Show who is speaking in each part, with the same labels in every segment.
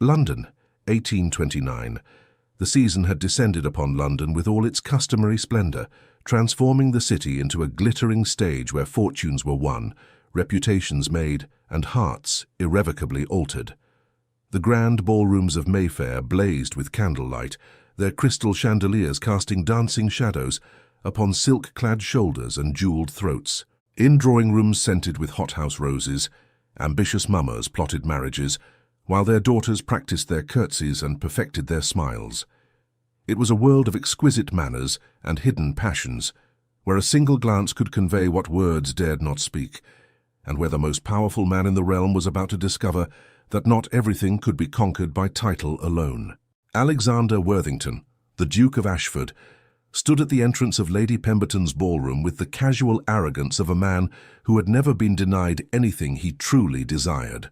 Speaker 1: London, 1829. The season had descended upon London with all its customary splendour, transforming the city into a glittering stage where fortunes were won, reputations made, and hearts irrevocably altered. The grand ballrooms of Mayfair blazed with candlelight, their crystal chandeliers casting dancing shadows upon silk-clad shoulders and jewelled throats. In drawing-rooms scented with hothouse roses, ambitious mummers plotted marriages, while their daughters practiced their curtsies and perfected their smiles. It was a world of exquisite manners and hidden passions, where a single glance could convey what words dared not speak, and where the most powerful man in the realm was about to discover that not everything could be conquered by title alone. Alexander Worthington, the Duke of Ashford, stood at the entrance of Lady Pemberton's ballroom with the casual arrogance of a man who had never been denied anything he truly desired.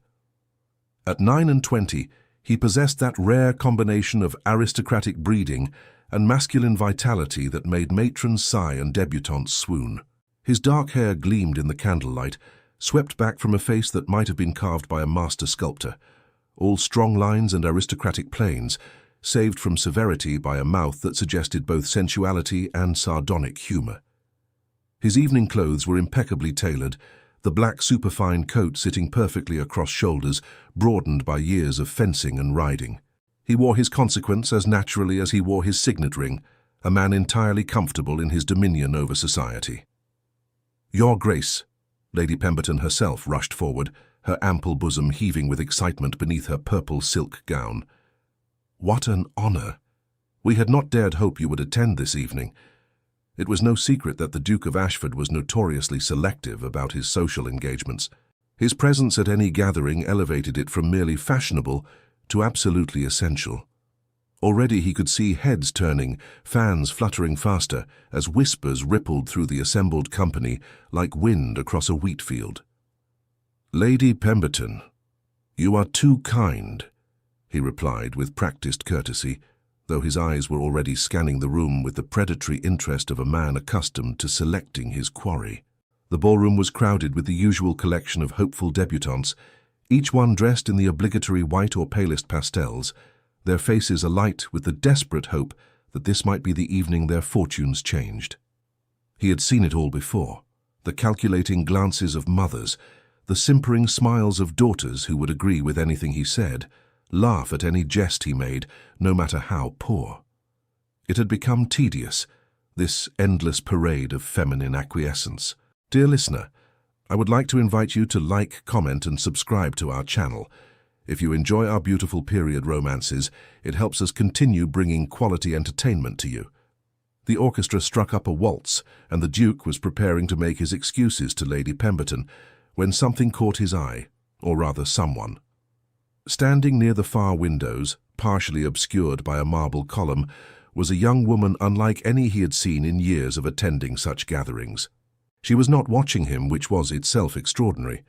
Speaker 1: At 29, he possessed that rare combination of aristocratic breeding and masculine vitality that made matrons sigh and debutantes swoon. His dark hair gleamed in the candlelight, swept back from a face that might have been carved by a master sculptor, all strong lines and aristocratic planes, saved from severity by a mouth that suggested both sensuality and sardonic humour. His evening clothes were impeccably tailored, the black superfine coat sitting perfectly across shoulders, broadened by years of fencing and riding. He wore his consequence as naturally as he wore his signet ring, a man entirely comfortable in his dominion over society. "Your Grace," Lady Pemberton herself rushed forward, her ample bosom heaving with excitement beneath her purple silk gown. "What an honour! We had not dared hope you would attend this evening." It was no secret that the Duke of Ashford was notoriously selective about his social engagements. His presence at any gathering elevated it from merely fashionable to absolutely essential. Already he could see heads turning, fans fluttering faster, as whispers rippled through the assembled company like wind across a wheat field. "Lady Pemberton, you are too kind," he replied with practiced courtesy, though his eyes were already scanning the room with the predatory interest of a man accustomed to selecting his quarry. The ballroom was crowded with the usual collection of hopeful debutantes, each one dressed in the obligatory white or palest pastels, their faces alight with the desperate hope that this might be the evening their fortunes changed. He had seen it all before, the calculating glances of mothers, the simpering smiles of daughters who would agree with anything he said, laugh at any jest he made, no matter how poor. It had become tedious, this endless parade of feminine acquiescence. Dear listener, I would like to invite you to like, comment, and subscribe to our channel. If you enjoy our beautiful period romances, it helps us continue bringing quality entertainment to you. The orchestra struck up a waltz, and the Duke was preparing to make his excuses to Lady Pemberton when something caught his eye, or rather someone. Standing near the far windows, partially obscured by a marble column, was a young woman unlike any he had seen in years of attending such gatherings. She was not watching him, which was itself extraordinary.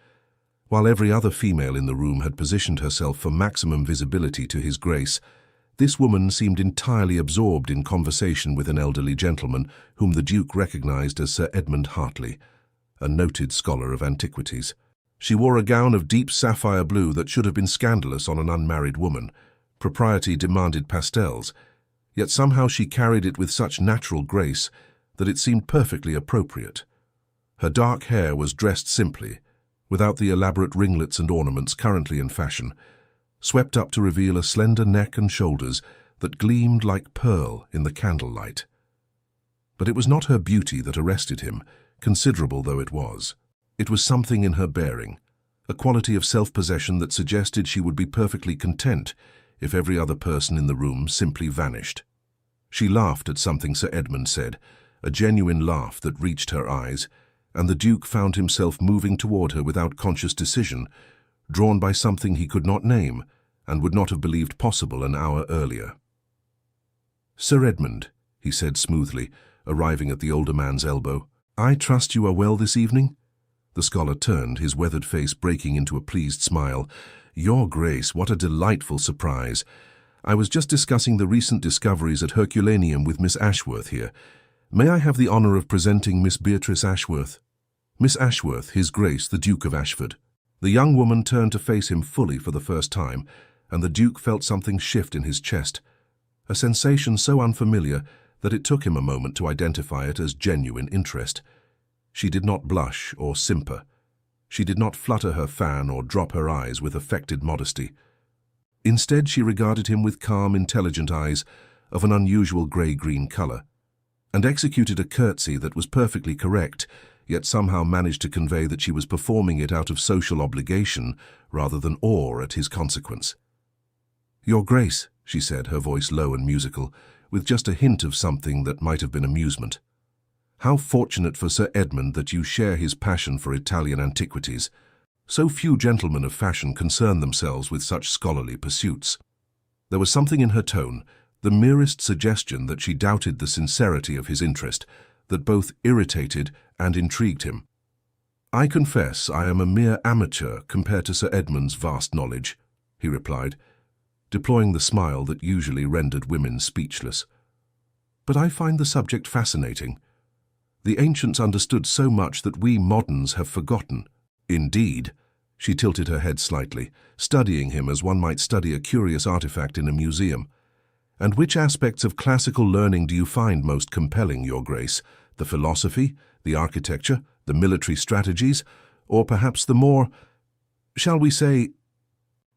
Speaker 1: While every other female in the room had positioned herself for maximum visibility to his grace, this woman seemed entirely absorbed in conversation with an elderly gentleman whom the Duke recognized as Sir Edmund Hartley, a noted scholar of antiquities. She wore a gown of deep sapphire blue that should have been scandalous on an unmarried woman. Propriety demanded pastels, yet somehow she carried it with such natural grace that it seemed perfectly appropriate. Her dark hair was dressed simply, without the elaborate ringlets and ornaments currently in fashion, swept up to reveal a slender neck and shoulders that gleamed like pearl in the candlelight. But it was not her beauty that arrested him, considerable though it was. It was something in her bearing, a quality of self-possession that suggested she would be perfectly content if every other person in the room simply vanished. She laughed at something Sir Edmund said, a genuine laugh that reached her eyes, and the Duke found himself moving toward her without conscious decision, drawn by something he could not name and would not have believed possible an hour earlier. "Sir Edmund," he said smoothly, arriving at the older man's elbow, "I trust you are well this evening?" The scholar turned, his weathered face breaking into a pleased smile. "Your Grace, what a delightful surprise. I was just discussing the recent discoveries at Herculaneum with Miss Ashworth here. May I have the honour of presenting Miss Beatrice Ashworth?" "Miss Ashworth, His Grace, the Duke of Ashford." The young woman turned to face him fully for the first time, and the Duke felt something shift in his chest, a sensation so unfamiliar that it took him a moment to identify it as genuine interest. She did not blush or simper. She did not flutter her fan or drop her eyes with affected modesty. Instead, she regarded him with calm, intelligent eyes of an unusual grey-green colour, and executed a curtsy that was perfectly correct, yet somehow managed to convey that she was performing it out of social obligation rather than awe at his consequence. "Your Grace," she said, her voice low and musical, with just a hint of something that might have been amusement. "How fortunate for Sir Edmund that you share his passion for Italian antiquities. So few gentlemen of fashion concern themselves with such scholarly pursuits." There was something in her tone, the merest suggestion that she doubted the sincerity of his interest, that both irritated and intrigued him. "I confess I am a mere amateur compared to Sir Edmund's vast knowledge," he replied, deploying the smile that usually rendered women speechless. "But I find the subject fascinating. The ancients understood so much that we moderns have forgotten." "Indeed." She tilted her head slightly, studying him as one might study a curious artifact in a museum. "And which aspects of classical learning do you find most compelling, Your Grace? The philosophy, the architecture, the military strategies, or perhaps the more, shall we say,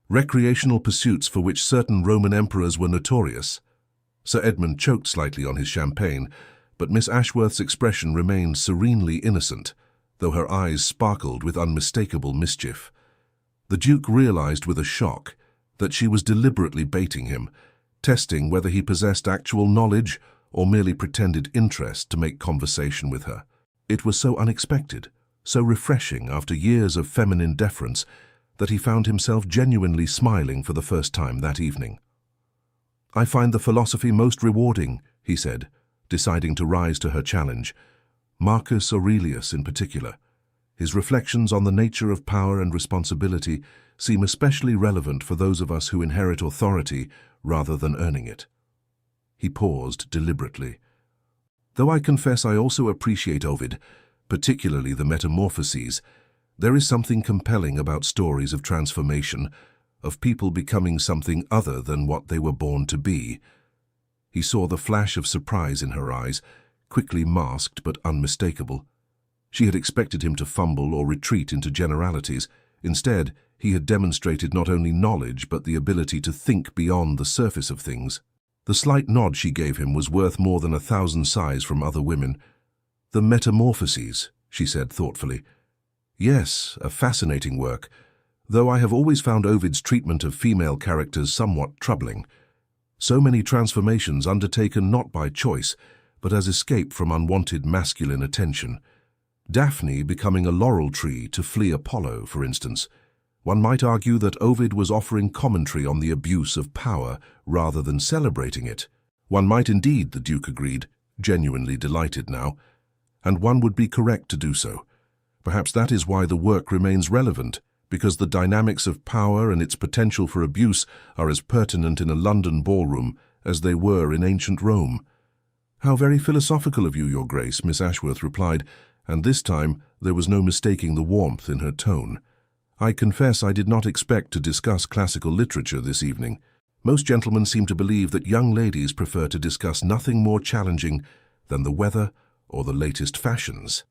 Speaker 1: recreational pursuits for which certain Roman emperors were notorious?" Sir Edmund choked slightly on his champagne, but Miss Ashworth's expression remained serenely innocent, though her eyes sparkled with unmistakable mischief. The Duke realized with a shock that she was deliberately baiting him, testing whether he possessed actual knowledge or merely pretended interest to make conversation with her. It was so unexpected, so refreshing after years of feminine deference, that he found himself genuinely smiling for the first time that evening. "I find the philosophy most rewarding," he said, deciding to rise to her challenge. "Marcus Aurelius in particular. His reflections on the nature of power and responsibility seem especially relevant for those of us who inherit authority rather than earning it." He paused deliberately. "Though I confess I also appreciate Ovid, particularly the Metamorphoses, there is something compelling about stories of transformation, of people becoming something other than what they were born to be." He saw the flash of surprise in her eyes, quickly masked but unmistakable. She had expected him to fumble or retreat into generalities. Instead, he had demonstrated not only knowledge but the ability to think beyond the surface of things. The slight nod she gave him was worth more than 1,000 sighs from other women. "The Metamorphoses," she said thoughtfully. "Yes, a fascinating work, though I have always found Ovid's treatment of female characters somewhat troubling. So many transformations undertaken not by choice, but as escape from unwanted masculine attention. Daphne becoming a laurel tree to flee Apollo, for instance. One might argue that Ovid was offering commentary on the abuse of power rather than celebrating it." "One might indeed," the Duke agreed, genuinely delighted now, "and one would be correct to do so. Perhaps that is why the work remains relevant, because the dynamics of power and its potential for abuse are as pertinent in a London ballroom as they were in ancient Rome." "How very philosophical of you, Your Grace," Miss Ashworth replied, and this time there was no mistaking the warmth in her tone. "I confess I did not expect to discuss classical literature this evening. Most gentlemen seem to believe that young ladies prefer to discuss nothing more challenging than the weather or the latest fashions."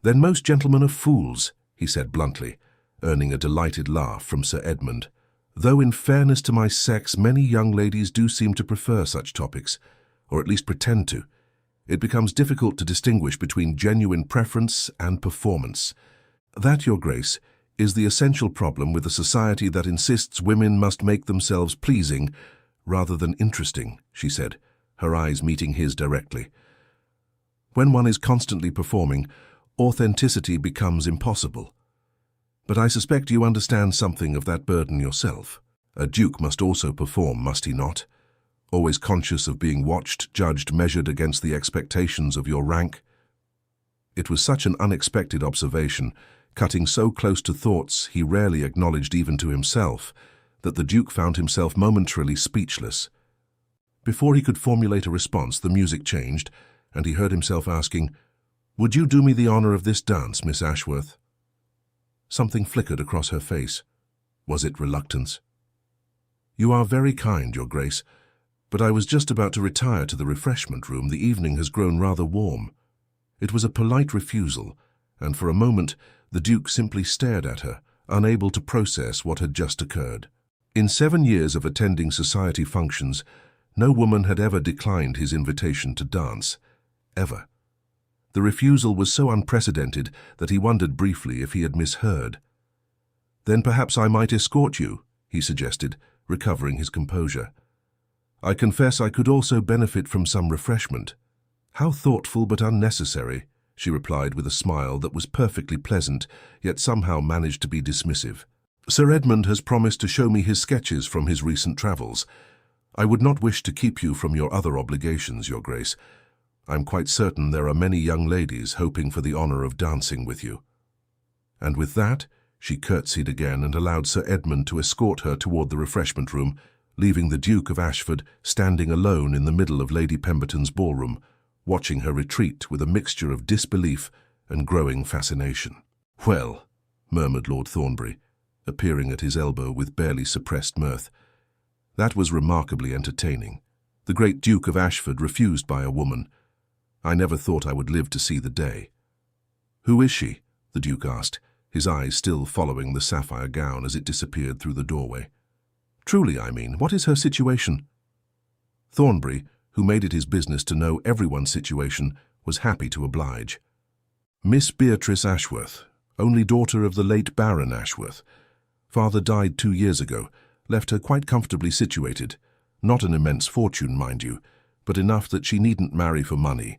Speaker 1: "Then most gentlemen are fools," he said bluntly, earning a delighted laugh from Sir Edmund. "Though in fairness to my sex, many young ladies do seem to prefer such topics, or at least pretend to. It becomes difficult to distinguish between genuine preference and performance. That, Your Grace, is the essential problem with a society that insists women must make themselves pleasing rather than interesting," she said, her eyes meeting his directly. "When one is constantly performing, authenticity becomes impossible. But I suspect you understand something of that burden yourself. A duke must also perform, must he not? Always conscious of being watched, judged, measured against the expectations of your rank." It was such an unexpected observation, cutting so close to thoughts he rarely acknowledged even to himself, that the Duke found himself momentarily speechless. Before he could formulate a response, the music changed, and he heard himself asking, "Would you do me the honor of this dance, Miss Ashworth?" Something flickered across her face. Was it reluctance? "You are very kind, Your Grace, but I was just about to retire to the refreshment room. The evening has grown rather warm." It was a polite refusal, and for a moment the Duke simply stared at her, unable to process what had just occurred. In 7 years of attending society functions, no woman had ever declined his invitation to dance. Ever. The refusal was so unprecedented that he wondered briefly if he had misheard. "Then perhaps I might escort you," he suggested, recovering his composure. "I confess I could also benefit from some refreshment." "How thoughtful but unnecessary," she replied with a smile that was perfectly pleasant, yet somehow managed to be dismissive. "Sir Edmund has promised to show me his sketches from his recent travels. I would not wish to keep you from your other obligations, Your Grace. I'm quite certain there are many young ladies hoping for the honor of dancing with you." And with that, she curtsied again and allowed Sir Edmund to escort her toward the refreshment room, leaving the Duke of Ashford standing alone in the middle of Lady Pemberton's ballroom, watching her retreat with a mixture of disbelief and growing fascination. "Well," murmured Lord Thornbury, appearing at his elbow with barely suppressed mirth, "that was remarkably entertaining. The great Duke of Ashford refused by a woman. I never thought I would live to see the day." "Who is she?" the Duke asked, his eyes still following the sapphire gown as it disappeared through the doorway. "Truly, I mean, what is her situation?" Thornbury, who made it his business to know everyone's situation, was happy to oblige. "Miss Beatrice Ashworth, only daughter of the late Baron Ashworth. Father died 2 years ago, left her quite comfortably situated. Not an immense fortune, mind you, but enough that she needn't marry for money.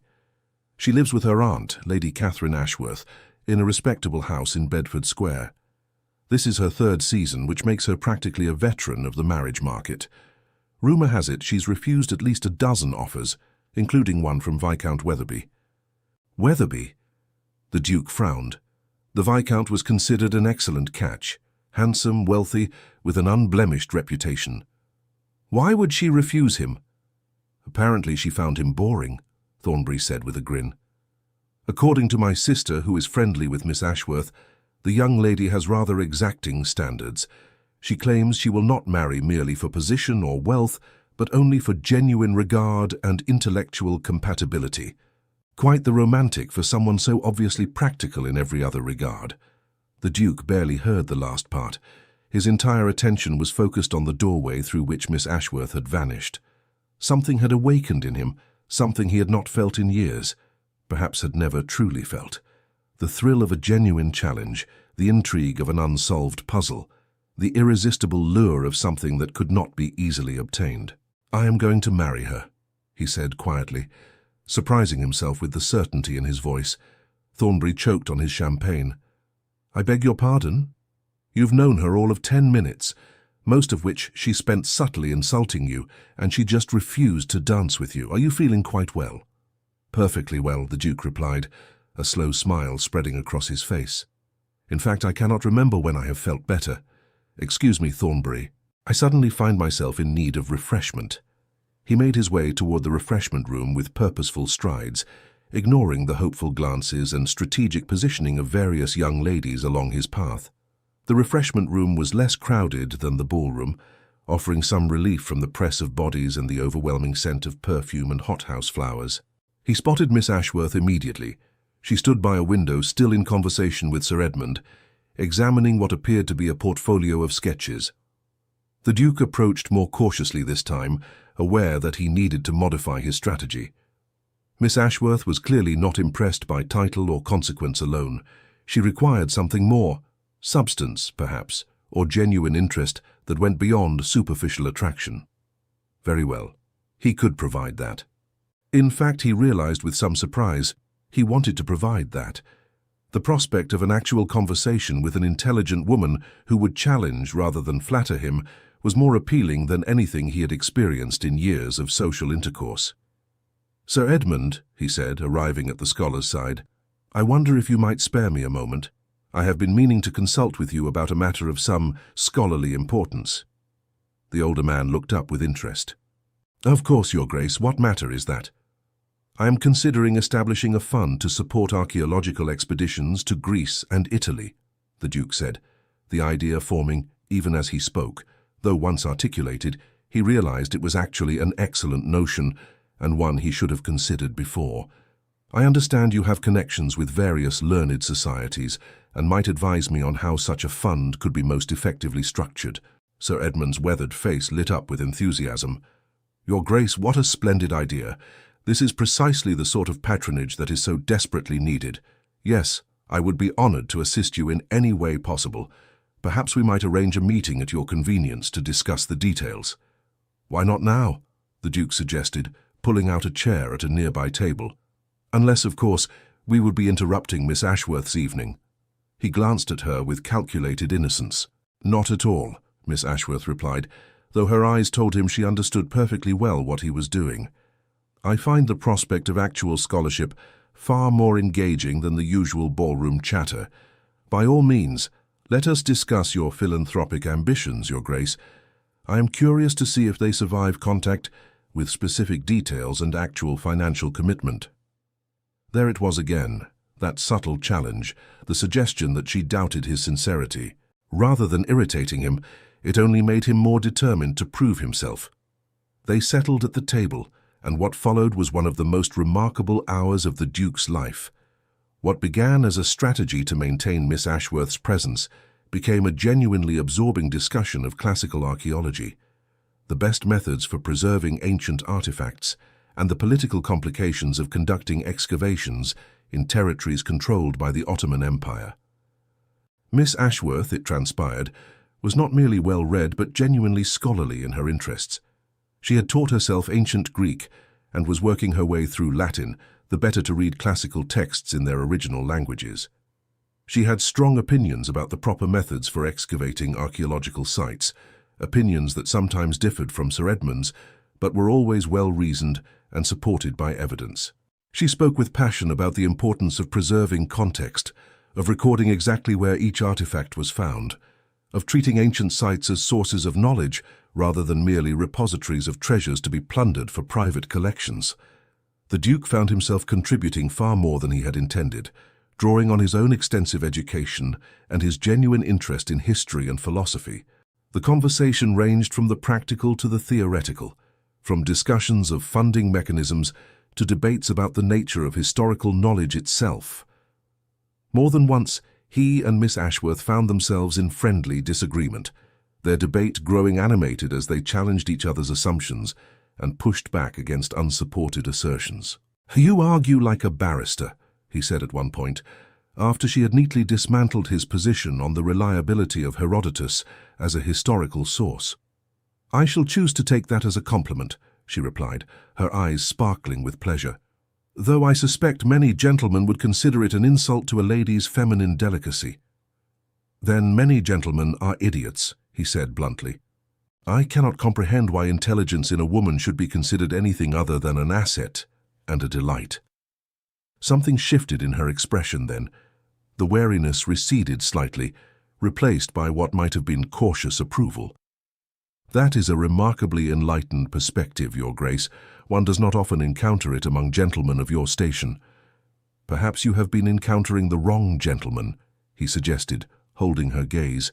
Speaker 1: She lives with her aunt, Lady Catherine Ashworth, in a respectable house in Bedford Square. This is her 3rd season, which makes her practically a veteran of the marriage market. Rumour has it she's refused at least a dozen offers, including one from Viscount Weatherby." "Weatherby?" The Duke frowned. The Viscount was considered an excellent catch, handsome, wealthy, with an unblemished reputation. "Why would she refuse him?" "Apparently she found him boring," Thornbury said with a grin. "According to my sister, who is friendly with Miss Ashworth, the young lady has rather exacting standards. She claims she will not marry merely for position or wealth, but only for genuine regard and intellectual compatibility. Quite the romantic for someone so obviously practical in every other regard." The Duke barely heard the last part. His entire attention was focused on the doorway through which Miss Ashworth had vanished. Something had awakened in him, something he had not felt in years, perhaps had never truly felt. The thrill of a genuine challenge, the intrigue of an unsolved puzzle, the irresistible lure of something that could not be easily obtained. "I am going to marry her," he said quietly, surprising himself with the certainty in his voice. Thornbury choked on his champagne. "I beg your pardon? You've known her all of 10 minutes, most of which she spent subtly insulting you, and she just refused to dance with you. Are you feeling quite well?" "Perfectly well," the Duke replied, a slow smile spreading across his face. "In fact, I cannot remember when I have felt better. Excuse me, Thornbury. I suddenly find myself in need of refreshment." He made his way toward the refreshment room with purposeful strides, ignoring the hopeful glances and strategic positioning of various young ladies along his path. The refreshment room was less crowded than the ballroom, offering some relief from the press of bodies and the overwhelming scent of perfume and hothouse flowers. He spotted Miss Ashworth immediately. She stood by a window, still in conversation with Sir Edmund, examining what appeared to be a portfolio of sketches. The Duke approached more cautiously this time, aware that he needed to modify his strategy. Miss Ashworth was clearly not impressed by title or consequence alone. She required something more, substance, perhaps, or genuine interest that went beyond superficial attraction. Very well, he could provide that. In fact, he realized with some surprise, he wanted to provide that. The prospect of an actual conversation with an intelligent woman who would challenge rather than flatter him was more appealing than anything he had experienced in years of social intercourse. "Sir Edmund," he said, arriving at the scholar's side, "I wonder if you might spare me a moment. I have been meaning to consult with you about a matter of some scholarly importance." The older man looked up with interest. "Of course, Your Grace. What matter is that?" "I am considering establishing a fund to support archaeological expeditions to Greece and Italy," the Duke said, the idea forming, even as he spoke, Though once articulated, he realized it was actually an excellent notion, and one he should have considered before. I understand you have connections with various learned societies, and might advise me on how such a fund could be most effectively structured. Sir Edmund's weathered face lit up with enthusiasm. Your Grace, what a splendid idea! This is precisely the sort of patronage that is so desperately needed. Yes, I would be honored to assist you in any way possible. Perhaps we might arrange a meeting at your convenience to discuss the details. Why not now? The Duke suggested, pulling out a chair at a nearby table. Unless, of course, we would be interrupting Miss Ashworth's evening. He glanced at her with calculated innocence. Not at all, Miss Ashworth replied, though her eyes told him she understood perfectly well what he was doing. I find the prospect of actual scholarship far more engaging than the usual ballroom chatter. By all means, let us discuss your philanthropic ambitions, Your Grace. I am curious to see if they survive contact with specific details and actual financial commitment. There it was again, that subtle challenge, the suggestion that she doubted his sincerity. Rather than irritating him, it only made him more determined to prove himself. They settled at the table, and what followed was one of the most remarkable hours of the Duke's life. What began as a strategy to maintain Miss Ashworth's presence became a genuinely absorbing discussion of classical archaeology, the best methods for preserving ancient artifacts, and the political complications of conducting excavations in territories controlled by the Ottoman Empire. Miss Ashworth, it transpired, was not merely well-read but genuinely scholarly in her interests. She had taught herself ancient Greek and was working her way through Latin, the better to read classical texts in their original languages. She had strong opinions about the proper methods for excavating archaeological sites, opinions that sometimes differed from Sir Edmund's, but were always well-reasoned and supported by evidence. She spoke with passion about the importance of preserving context, of recording exactly where each artifact was found, of treating ancient sites as sources of knowledge rather than merely repositories of treasures to be plundered for private collections. The Duke found himself contributing far more than he had intended, drawing on his own extensive education and his genuine interest in history and philosophy. The conversation ranged from the practical to the theoretical, from discussions of funding mechanisms to debates about the nature of historical knowledge itself. More than once, he and Miss Ashworth found themselves in friendly disagreement, their debate growing animated as they challenged each other's assumptions and pushed back against unsupported assertions. "You argue like a barrister," he said at one point, after she had neatly dismantled his position on the reliability of Herodotus as a historical source. "I shall choose to take that as a compliment," she replied, her eyes sparkling with pleasure, "though I suspect many gentlemen would consider it an insult to a lady's feminine delicacy." "Then many gentlemen are idiots," he said bluntly. "I cannot comprehend why intelligence in a woman should be considered anything other than an asset and a delight." Something shifted in her expression then. The wariness receded slightly, replaced by what might have been cautious approval. "That is a remarkably enlightened perspective, Your Grace. One does not often encounter it among gentlemen of your station." "Perhaps you have been encountering the wrong gentleman," he suggested, holding her gaze.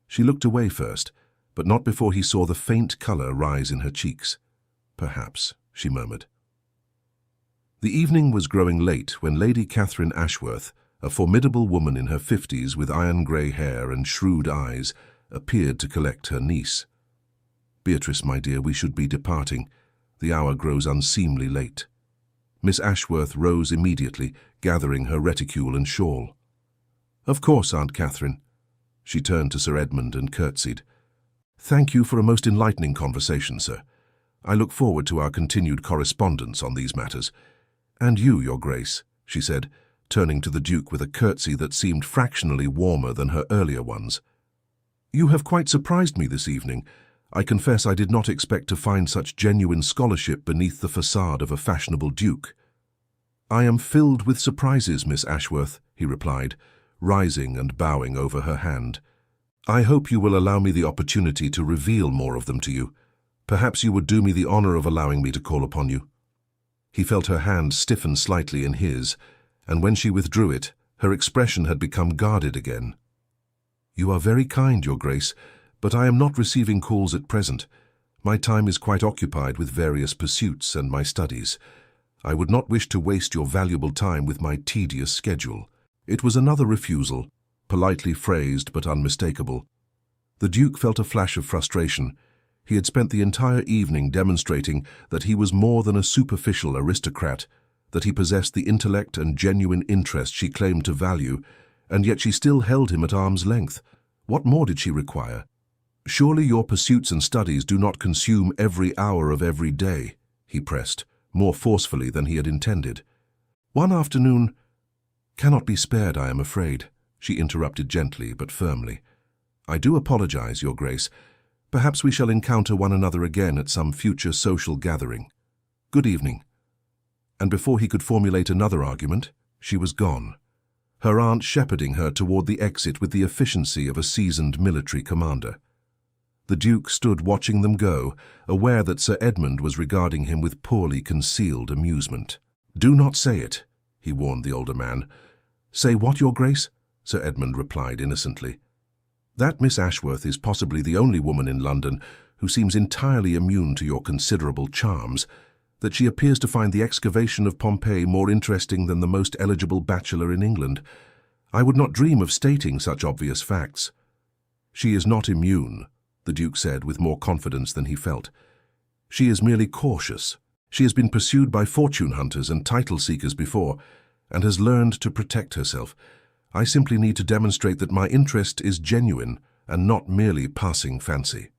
Speaker 1: She looked away first, but not before he saw the faint color rise in her cheeks. "Perhaps," she murmured. The evening was growing late when Lady Catherine Ashworth, a formidable woman in her 50s with iron-grey hair and shrewd eyes, appeared to collect her niece. "Beatrice, my dear, we should be departing. The hour grows unseemly late." Miss Ashworth rose immediately, gathering her reticule and shawl. "Of course, Aunt Catherine." She turned to Sir Edmund and curtsied. "Thank you for a most enlightening conversation, sir. I look forward to our continued correspondence on these matters. And you, Your Grace," she said, turning to the Duke with a curtsy that seemed fractionally warmer than her earlier ones. "You have quite surprised me this evening. I confess I did not expect to find such genuine scholarship beneath the facade of a fashionable duke." "I am filled with surprises, Miss Ashworth," he replied, rising and bowing over her hand. "I hope you will allow me the opportunity to reveal more of them to you. Perhaps you would do me the honor of allowing me to call upon you." He felt her hand stiffen slightly in his, and when she withdrew it, her expression had become guarded again. "You are very kind, Your Grace, but I am not receiving calls at present. My time is quite occupied with various pursuits and my studies. I would not wish to waste your valuable time with my tedious schedule." It was another refusal, politely phrased but unmistakable. The Duke felt a flash of frustration. He had spent the entire evening demonstrating that he was more than a superficial aristocrat, that he possessed the intellect and genuine interest she claimed to value, and yet she still held him at arm's length. What more did she require? "Surely your pursuits and studies do not consume every hour of every day," he pressed, more forcefully than he had intended. "One afternoon—" "Cannot be spared, I am afraid," she interrupted gently but firmly. "I do apologize, Your Grace. Perhaps we shall encounter one another again at some future social gathering. Good evening." And before he could formulate another argument, she was gone, her aunt shepherding her toward the exit with the efficiency of a seasoned military commander. The Duke stood watching them go, aware that Sir Edmund was regarding him with poorly concealed amusement. "Do not say it," he warned the older man. "Say what, Your Grace?" Sir Edmund replied innocently. "That Miss Ashworth is possibly the only woman in London who seems entirely immune to your considerable charms, that she appears to find the excavation of Pompeii more interesting than the most eligible bachelor in England. I would not dream of stating such obvious facts." "She is not immune," the Duke said with more confidence than he felt. "She is merely cautious. She has been pursued by fortune hunters and title seekers before, and has learned to protect herself. I simply need to demonstrate that my interest is genuine and not merely passing fancy."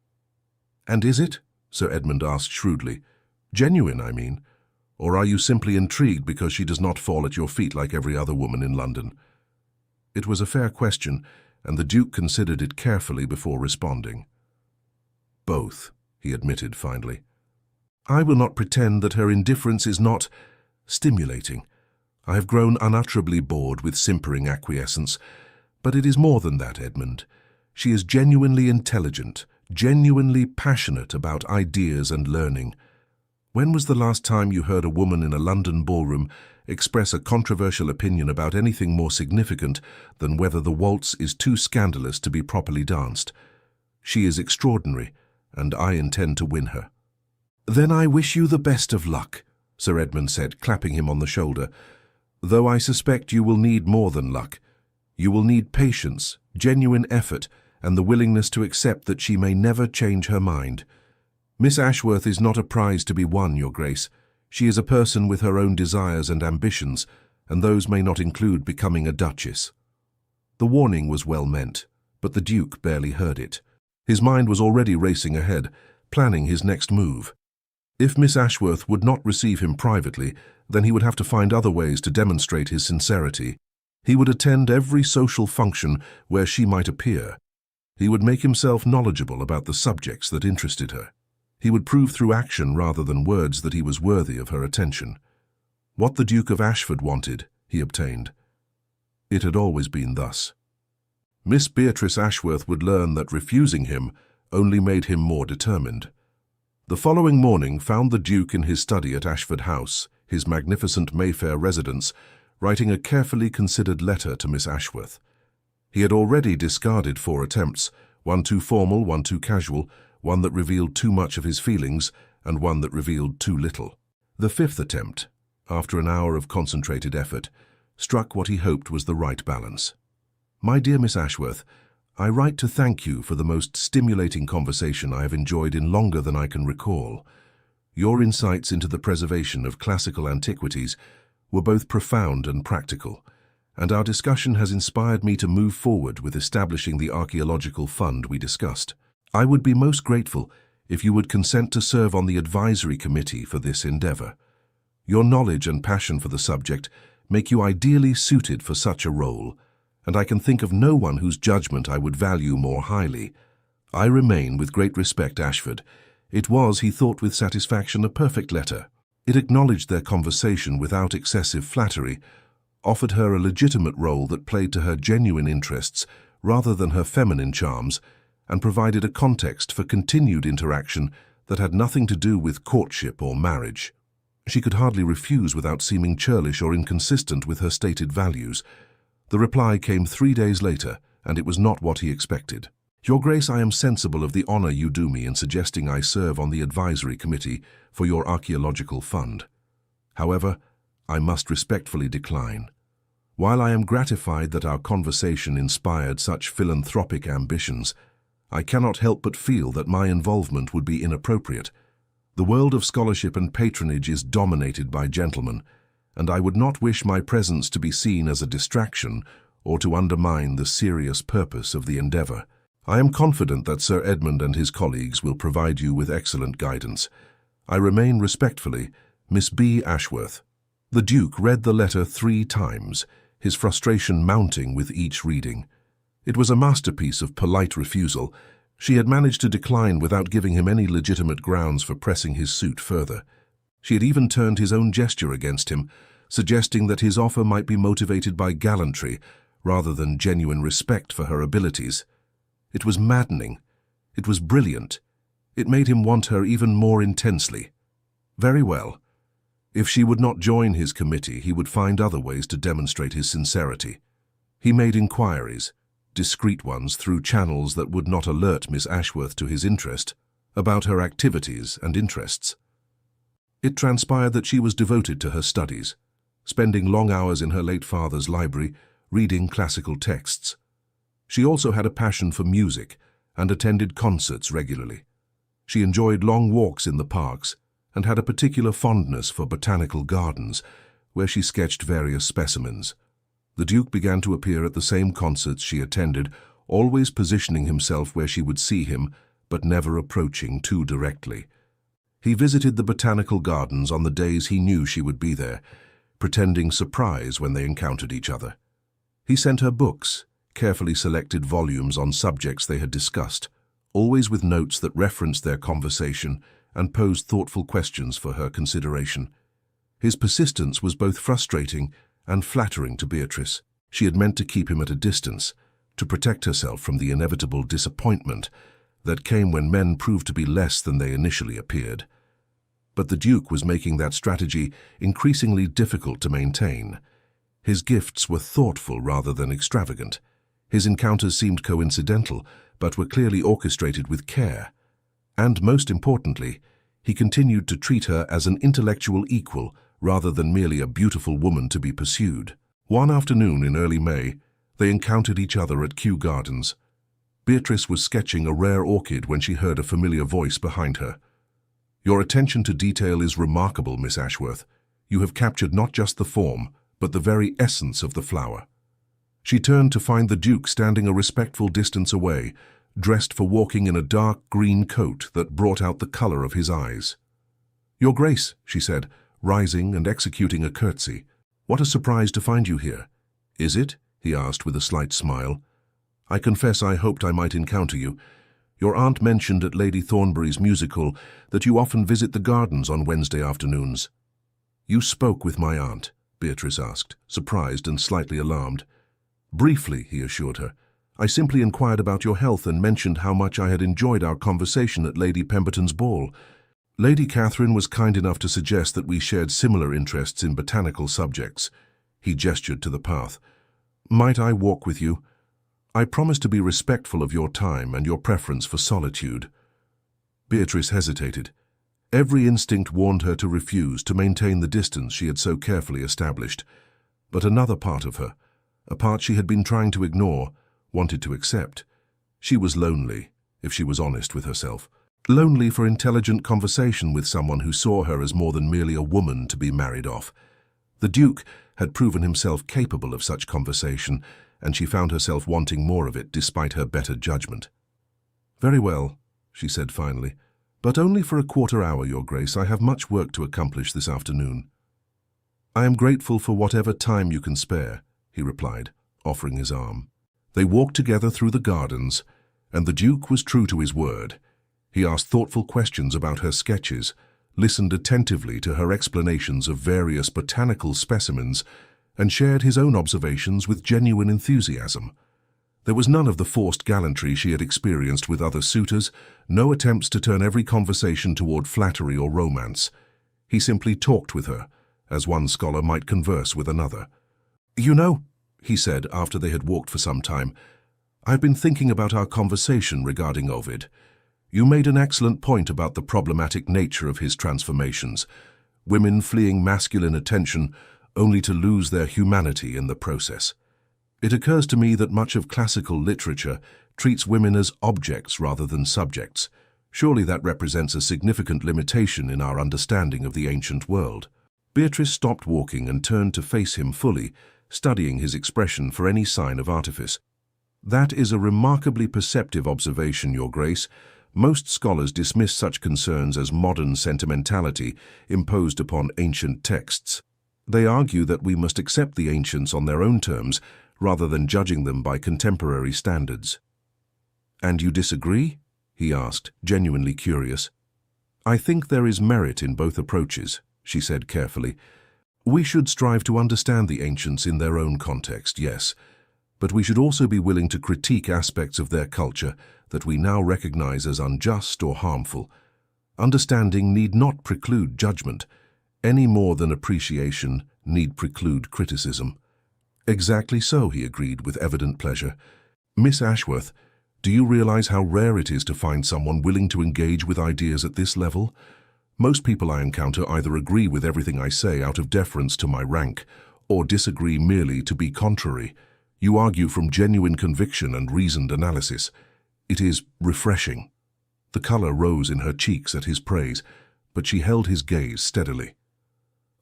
Speaker 1: "And is it?" Sir Edmund asked shrewdly. "Genuine, I mean. Or are you simply intrigued because she does not fall at your feet like every other woman in London?" It was a fair question, and the Duke considered it carefully before responding. "Both," he admitted finally. "I will not pretend that her indifference is not stimulating. I have grown unutterably bored with simpering acquiescence, but it is more than that, Edmund. She is genuinely intelligent, genuinely passionate about ideas and learning. When was the last time you heard a woman in a London ballroom express a controversial opinion about anything more significant than whether the waltz is too scandalous to be properly danced? She is extraordinary, and I intend to win her." "Then I wish you the best of luck," Sir Edmund said, clapping him on the shoulder. "Though I suspect you will need more than luck. You will need patience, genuine effort, and the willingness to accept that she may never change her mind. Miss Ashworth is not a prize to be won, Your Grace. She is a person with her own desires and ambitions, and those may not include becoming a duchess." The warning was well meant, but the Duke barely heard it. His mind was already racing ahead, planning his next move. If Miss Ashworth would not receive him privately, then he would have to find other ways to demonstrate his sincerity. He would attend every social function where she might appear. He would make himself knowledgeable about the subjects that interested her. He would prove through action rather than words that he was worthy of her attention. What the Duke of Ashford wanted, he obtained. It had always been thus. Miss Beatrice Ashworth would learn that refusing him only made him more determined. The following morning found the Duke in his study at Ashford House, his magnificent Mayfair residence, writing a carefully considered letter to Miss Ashworth. He had already discarded 4 attempts, one too formal, one too casual, one that revealed too much of his feelings, and one that revealed too little. The 5th attempt, after an hour of concentrated effort, struck what he hoped was the right balance. "My dear Miss Ashworth, I write to thank you for the most stimulating conversation I have enjoyed in longer than I can recall. Your insights into the preservation of classical antiquities were both profound and practical, and our discussion has inspired me to move forward with establishing the archaeological fund we discussed. I would be most grateful if you would consent to serve on the advisory committee for this endeavor. Your knowledge and passion for the subject make you ideally suited for such a role, and I can think of no one whose judgment I would value more highly. I remain, with great respect, Ashford." It was, he thought with satisfaction, a perfect letter. It acknowledged their conversation without excessive flattery, offered her a legitimate role that played to her genuine interests rather than her feminine charms, and provided a context for continued interaction that had nothing to do with courtship or marriage. She could hardly refuse without seeming churlish or inconsistent with her stated values. The reply came 3 days later, and it was not what he expected. Your Grace, I am sensible of the honor you do me in suggesting I serve on the advisory committee for your archaeological fund. However, I must respectfully decline. While I am gratified that our conversation inspired such philanthropic ambitions, I cannot help but feel that my involvement would be inappropriate. The world of scholarship and patronage is dominated by gentlemen, and I would not wish my presence to be seen as a distraction or to undermine the serious purpose of the endeavor. I am confident that Sir Edmund and his colleagues will provide you with excellent guidance. I remain respectfully, Miss B. Ashworth. The Duke read the letter 3 times, his frustration mounting with each reading. It was a masterpiece of polite refusal. She had managed to decline without giving him any legitimate grounds for pressing his suit further. She had even turned his own gesture against him, suggesting that his offer might be motivated by gallantry rather than genuine respect for her abilities. It was maddening. It was brilliant. It made him want her even more intensely. Very well. If she would not join his committee, he would find other ways to demonstrate his sincerity. He made inquiries, discreet ones through channels that would not alert Miss Ashworth to his interest, about her activities and interests. It transpired that she was devoted to her studies, spending long hours in her late father's library, reading classical texts. She also had a passion for music and attended concerts regularly. She enjoyed long walks in the parks and had a particular fondness for botanical gardens, where she sketched various specimens. The Duke began to appear at the same concerts she attended, always positioning himself where she would see him, but never approaching too directly. He visited the botanical gardens on the days he knew she would be there, pretending surprise when they encountered each other. He sent her books, carefully selected volumes on subjects they had discussed, always with notes that referenced their conversation and posed thoughtful questions for her consideration. His persistence was both frustrating and flattering to Beatrice. She had meant to keep him at a distance, to protect herself from the inevitable disappointment that came when men proved to be less than they initially appeared. But the Duke was making that strategy increasingly difficult to maintain. His gifts were thoughtful rather than extravagant. His encounters seemed coincidental, but were clearly orchestrated with care. And most importantly, he continued to treat her as an intellectual equal rather than merely a beautiful woman to be pursued. One afternoon in early May, they encountered each other at Kew Gardens. Beatrice was sketching a rare orchid when she heard a familiar voice behind her. "Your attention to detail is remarkable, Miss Ashworth. You have captured not just the form, but the very essence of the flower." She turned to find the Duke standing a respectful distance away, dressed for walking in a dark green coat that brought out the color of his eyes. "Your Grace," she said, rising and executing a curtsy. "What a surprise to find you here." "Is it?" he asked with a slight smile. "I confess I hoped I might encounter you. Your aunt mentioned at Lady Thornbury's musical that you often visit the gardens on Wednesday afternoons." "You spoke with my aunt?" Beatrice asked, surprised and slightly alarmed. "Briefly," he assured her. "I simply inquired about your health and mentioned how much I had enjoyed our conversation at Lady Pemberton's ball. Lady Catherine was kind enough to suggest that we shared similar interests in botanical subjects." He gestured to the path. "Might I walk with you? I promise to be respectful of your time and your preference for solitude." Beatrice hesitated. Every instinct warned her to refuse, to maintain the distance she had so carefully established. But another part of her, a part she had been trying to ignore, wanted to accept. She was lonely, if she was honest with herself. Lonely for intelligent conversation with someone who saw her as more than merely a woman to be married off. The Duke had proven himself capable of such conversation, and she found herself wanting more of it despite her better judgment. "Very well," she said finally, "but only for a quarter hour, Your Grace. I have much work to accomplish this afternoon." "I am grateful for whatever time you can spare," he replied, offering his arm. They walked together through the gardens, and the Duke was true to his word. He asked thoughtful questions about her sketches, listened attentively to her explanations of various botanical specimens, and shared his own observations with genuine enthusiasm. There was none of the forced gallantry she had experienced with other suitors, no attempts to turn every conversation toward flattery or romance. He simply talked with her, as one scholar might converse with another. "You know," he said after they had walked for some time, I've been thinking about our conversation regarding Ovid. You made an excellent point about the problematic nature of his transformations, women fleeing masculine attention only to lose their humanity in the process. It occurs to me that much of classical literature treats women as objects rather than subjects. Surely that represents a significant limitation in our understanding of the ancient world. Beatrice stopped walking and turned to face him fully, studying his expression for any sign of artifice. That is a remarkably perceptive observation, Your Grace. Most scholars dismiss such concerns as modern sentimentality imposed upon ancient texts. They argue that we must accept the ancients on their own terms rather than judging them by contemporary standards. And you disagree? He asked, genuinely curious. I think there is merit in both approaches, she said carefully. We should strive to understand the ancients in their own context, yes, but we should also be willing to critique aspects of their culture that we now recognize as unjust or harmful. Understanding need not preclude judgment, any more than appreciation need preclude criticism. Exactly so, he agreed with evident pleasure. Miss Ashworth, do you realize how rare it is to find someone willing to engage with ideas at this level? Most people I encounter either agree with everything I say out of deference to my rank, or disagree merely to be contrary. You argue from genuine conviction and reasoned analysis. It is refreshing. The color rose in her cheeks at his praise, but she held his gaze steadily.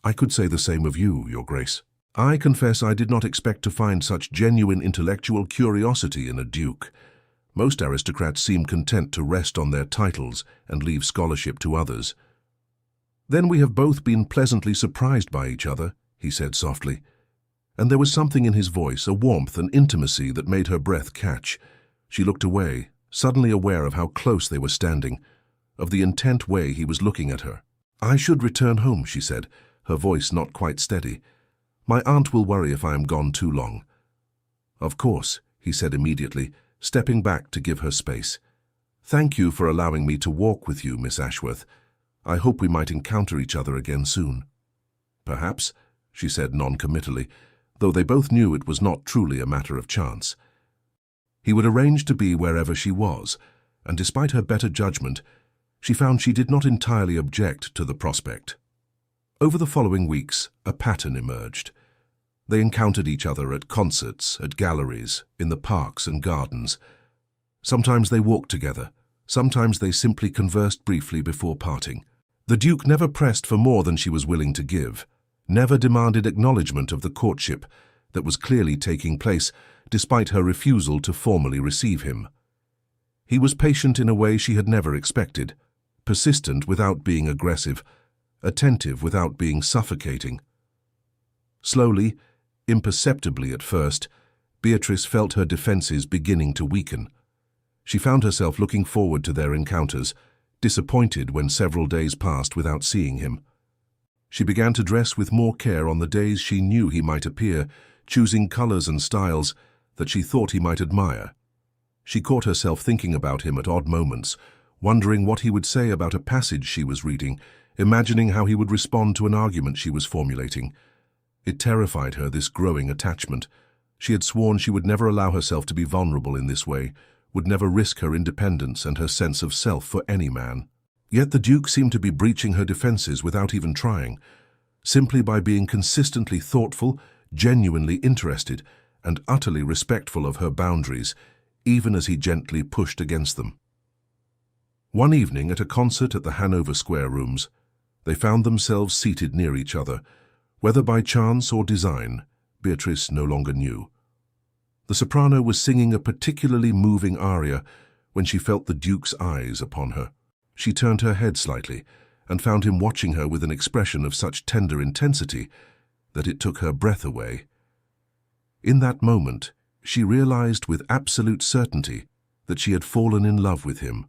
Speaker 1: I could say the same of you, Your Grace. I confess I did not expect to find such genuine intellectual curiosity in a duke. Most aristocrats seem content to rest on their titles and leave scholarship to others. Then we have both been pleasantly surprised by each other, he said softly. And there was something in his voice, a warmth and intimacy that made her breath catch. She looked away, suddenly aware of how close they were standing, of the intent way he was looking at her. I should return home, she said, her voice not quite steady. My aunt will worry if I am gone too long. Of course, he said immediately, stepping back to give her space. Thank you for allowing me to walk with you, Miss Ashworth. I hope we might encounter each other again soon. Perhaps, she said non-committally, though they both knew it was not truly a matter of chance. He would arrange to be wherever she was, and despite her better judgment, she found she did not entirely object to the prospect. Over the following weeks, a pattern emerged. They encountered each other at concerts, at galleries, in the parks and gardens. Sometimes they walked together, sometimes they simply conversed briefly before parting. The Duke never pressed for more than she was willing to give, never demanded acknowledgement of the courtship that was clearly taking place despite her refusal to formally receive him. He was patient in a way she had never expected, persistent without being aggressive, attentive without being suffocating. Slowly, imperceptibly at first, Beatrice felt her defenses beginning to weaken. She found herself looking forward to their encounters, disappointed when several days passed without seeing him. She began to dress with more care on the days she knew he might appear, choosing colors and styles that she thought he might admire. She caught herself thinking about him at odd moments, wondering what he would say about a passage she was reading, imagining how he would respond to an argument she was formulating. It terrified her, this growing attachment. She had sworn she would never allow herself to be vulnerable in this way, would never risk her independence and her sense of self for any man. Yet the Duke seemed to be breaching her defenses without even trying, simply by being consistently thoughtful, genuinely interested, and utterly respectful of her boundaries, even as he gently pushed against them. One evening at a concert at the Hanover Square Rooms, they found themselves seated near each other. Whether by chance or design, Beatrice no longer knew. The soprano was singing a particularly moving aria when she felt the Duke's eyes upon her. She turned her head slightly and found him watching her with an expression of such tender intensity that it took her breath away. In that moment, she realized with absolute certainty that she had fallen in love with him.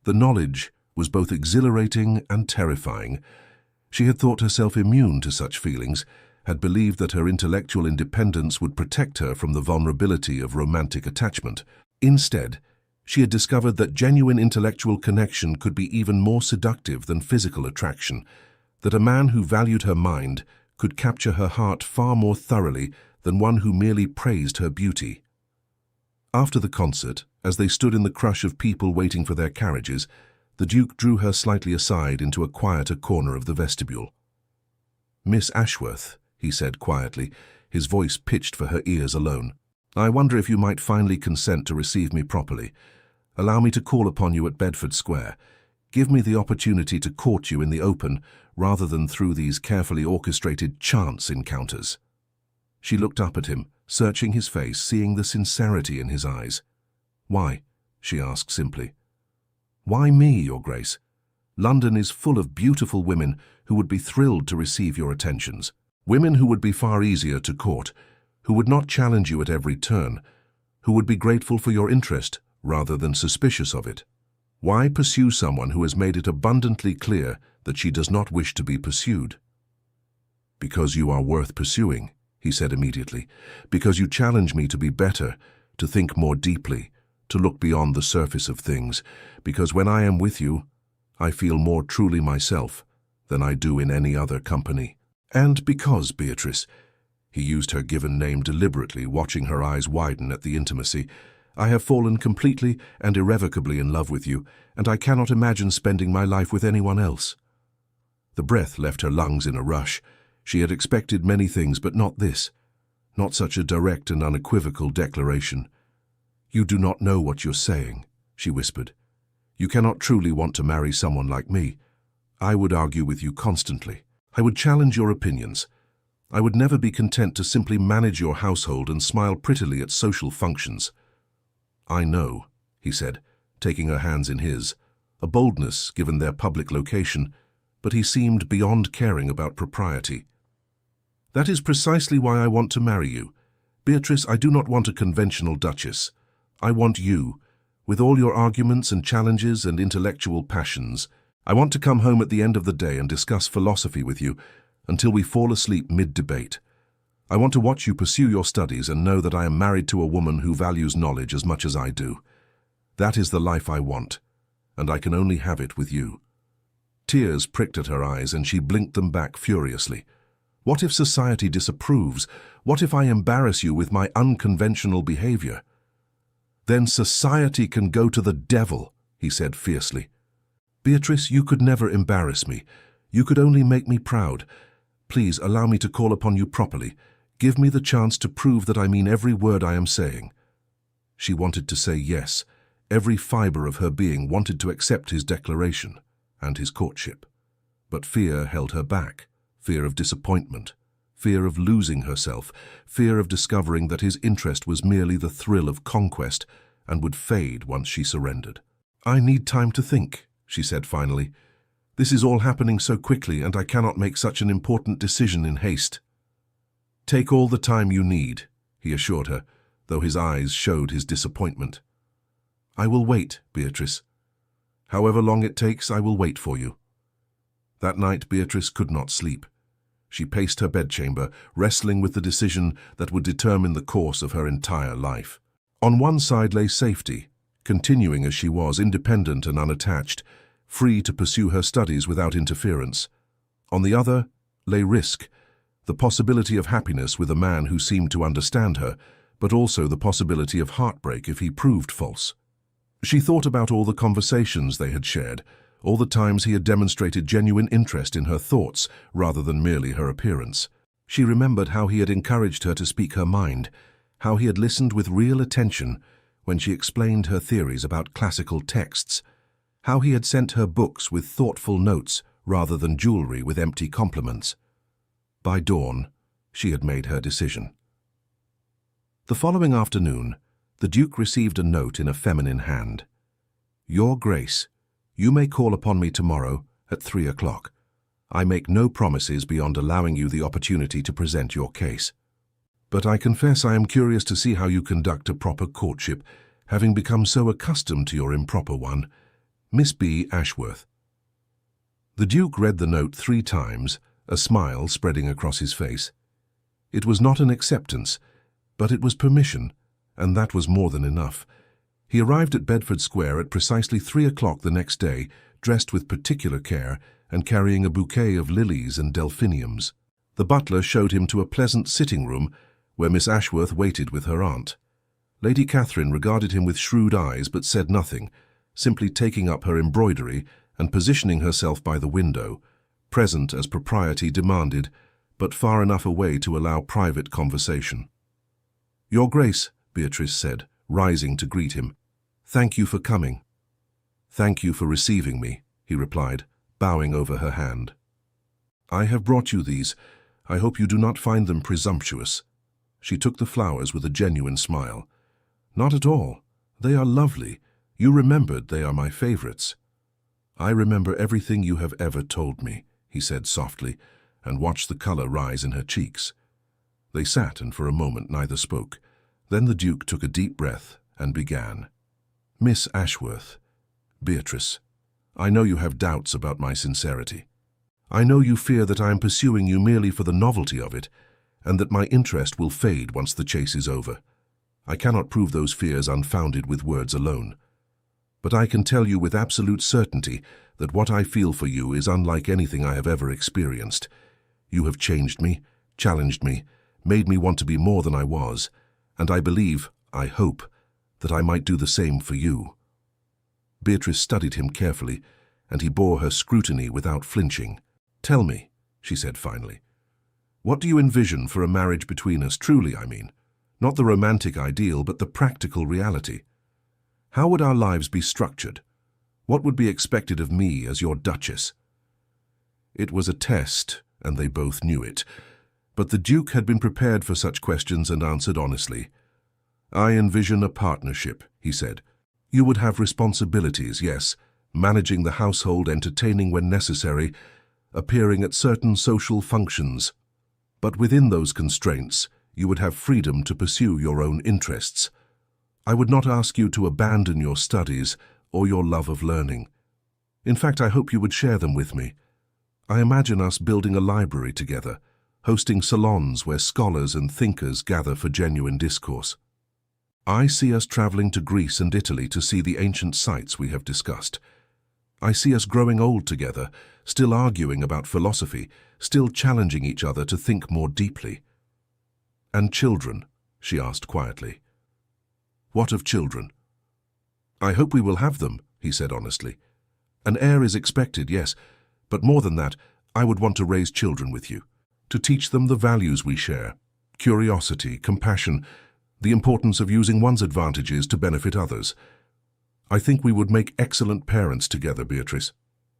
Speaker 1: The knowledge was both exhilarating and terrifying. She had thought herself immune to such feelings, had believed that her intellectual independence would protect her from the vulnerability of romantic attachment. Instead, she had discovered that genuine intellectual connection could be even more seductive than physical attraction, that a man who valued her mind could capture her heart far more thoroughly than one who merely praised her beauty. After the concert, as they stood in the crush of people waiting for their carriages, the Duke drew her slightly aside into a quieter corner of the vestibule. "Miss Ashworth," he said quietly, his voice pitched for her ears alone, "I wonder if you might finally consent to receive me properly. Allow me to call upon you at Bedford Square. Give me the opportunity to court you in the open, rather than through these carefully orchestrated chance encounters." She looked up at him, searching his face, seeing the sincerity in his eyes. "Why?" she asked simply. "Why me, Your Grace? London is full of beautiful women who would be thrilled to receive your attentions. Women who would be far easier to court, who would not challenge you at every turn, who would be grateful for your interest rather than suspicious of it. Why pursue someone who has made it abundantly clear that she does not wish to be pursued?" "Because you are worth pursuing," he said immediately. "Because you challenge me to be better, to think more deeply, to look beyond the surface of things. Because when I am with you, I feel more truly myself than I do in any other company. And because, Beatrice," he used her given name deliberately, watching her eyes widen at the intimacy, "I have fallen completely and irrevocably in love with you, and I cannot imagine spending my life with anyone else." The breath left her lungs in a rush. She had expected many things, but not this. Not such a direct and unequivocal declaration. "You do not know what you're saying," she whispered. "You cannot truly want to marry someone like me. I would argue with you constantly. I would challenge your opinions. I would never be content to simply manage your household and smile prettily at social functions." "I know," he said, taking her hands in his, a boldness given their public location, but he seemed beyond caring about propriety. "That is precisely why I want to marry you. Beatrice, I do not want a conventional duchess. I want you, with all your arguments and challenges and intellectual passions. I want to come home at the end of the day and discuss philosophy with you until we fall asleep mid-debate. I want to watch you pursue your studies and know that I am married to a woman who values knowledge as much as I do. That is the life I want, and I can only have it with you." Tears pricked at her eyes, and she blinked them back furiously. "What if society disapproves? What if I embarrass you with my unconventional behavior?" "Then society can go to the devil," he said fiercely. "Beatrice, you could never embarrass me. You could only make me proud. Please allow me to call upon you properly. Give me the chance to prove that I mean every word I am saying." She wanted to say yes. Every fiber of her being wanted to accept his declaration and his courtship. But fear held her back. Fear of disappointment. Fear of losing herself. Fear of discovering that his interest was merely the thrill of conquest and would fade once she surrendered. "I need time to think," she said finally. "This is all happening so quickly, and I cannot make such an important decision in haste." "Take all the time you need," he assured her, though his eyes showed his disappointment. "I will wait, Beatrice. However long it takes, I will wait for you." That night, Beatrice could not sleep. She paced her bedchamber, wrestling with the decision that would determine the course of her entire life. On one side lay safety, continuing as she was, independent and unattached, free to pursue her studies without interference. On the other lay risk, the possibility of happiness with a man who seemed to understand her, but also the possibility of heartbreak if he proved false. She thought about all the conversations they had shared, all the times he had demonstrated genuine interest in her thoughts rather than merely her appearance. She remembered how he had encouraged her to speak her mind, how he had listened with real attention when she explained her theories about classical texts, how he had sent her books with thoughtful notes rather than jewelry with empty compliments. By dawn, she had made her decision. The following afternoon, the Duke received a note in a feminine hand. "Your Grace, you may call upon me tomorrow at 3 o'clock. I make no promises beyond allowing you the opportunity to present your case. But I confess I am curious to see how you conduct a proper courtship, having become so accustomed to your improper one. Miss B. Ashworth." The Duke read the note 3 times, a smile spreading across his face. It was not an acceptance, but it was permission, and that was more than enough. He arrived at Bedford Square at precisely 3 o'clock the next day, dressed with particular care and carrying a bouquet of lilies and delphiniums. The butler showed him to a pleasant sitting room where Miss Ashworth waited with her aunt. Lady Catherine regarded him with shrewd eyes but said nothing, simply taking up her embroidery and positioning herself by the window, present as propriety demanded, but far enough away to allow private conversation. "Your Grace," Beatrice said, rising to greet him, "thank you for coming." "Thank you for receiving me," he replied, bowing over her hand. "I have brought you these. I hope you do not find them presumptuous." She took the flowers with a genuine smile. "Not at all. They are lovely. You remembered they are my favorites." "I remember everything you have ever told me," he said softly, and watched the color rise in her cheeks. They sat, and for a moment neither spoke. Then the Duke took a deep breath and began. "Miss Ashworth, Beatrice, I know you have doubts about my sincerity. I know you fear that I am pursuing you merely for the novelty of it, and that my interest will fade once the chase is over. I cannot prove those fears unfounded with words alone. But I can tell you with absolute certainty that what I feel for you is unlike anything I have ever experienced. You have changed me, challenged me, made me want to be more than I was, and I believe, I hope, that I might do the same for you." Beatrice studied him carefully, and he bore her scrutiny without flinching. "Tell me," she said finally, "what do you envision for a marriage between us, truly, I mean? Not the romantic ideal, but the practical reality. How would our lives be structured? What would be expected of me as your Duchess?" It was a test, and they both knew it. But the Duke had been prepared for such questions and answered honestly. "I envision a partnership," he said. "You would have responsibilities, yes, managing the household, entertaining when necessary, appearing at certain social functions. But within those constraints, you would have freedom to pursue your own interests. I would not ask you to abandon your studies or your love of learning. In fact, I hope you would share them with me. I imagine us building a library together, hosting salons where scholars and thinkers gather for genuine discourse. I see us traveling to Greece and Italy to see the ancient sites we have discussed. I see us growing old together, still arguing about philosophy, still challenging each other to think more deeply." "And children?" she asked quietly. "What of children?" "I hope we will have them," he said honestly. "An heir is expected, yes, but more than that, I would want to raise children with you, to teach them the values we share, curiosity, compassion, the importance of using one's advantages to benefit others. I think we would make excellent parents together, Beatrice.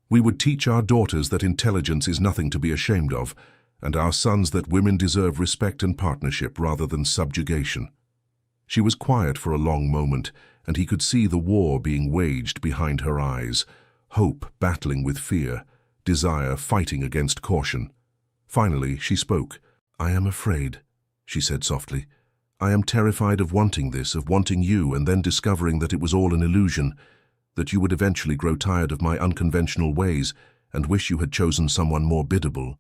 Speaker 1: We would teach our daughters that intelligence is nothing to be ashamed of, and our sons that women deserve respect and partnership rather than subjugation." She was quiet for a long moment, and he could see the war being waged behind her eyes, hope battling with fear, desire fighting against caution. Finally, she spoke. "I am afraid," she said softly. "I am terrified of wanting this, of wanting you, and then discovering that it was all an illusion, that you would eventually grow tired of my unconventional ways and wish you had chosen someone more biddable."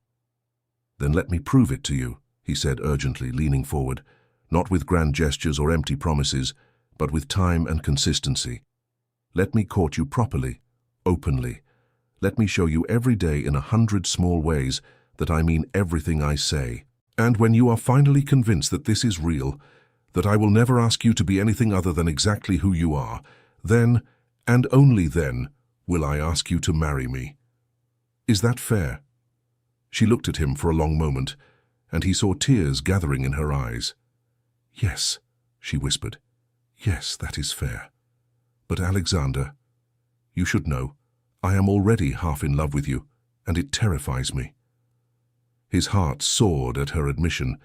Speaker 1: "Then let me prove it to you," he said urgently, leaning forward, not with grand gestures or empty promises, but with time and consistency. "Let me court you properly, openly. Let me show you every day in 100 small ways that I mean everything I say. And when you are finally convinced that this is real, that I will never ask you to be anything other than exactly who you are, then, and only then, will I ask you to marry me. Is that fair?" She looked at him for a long moment, and he saw tears gathering in her eyes. "Yes," she whispered. "Yes, that is fair. But Alexander, you should know, I am already half in love with you, and it terrifies me." His heart soared at her admission,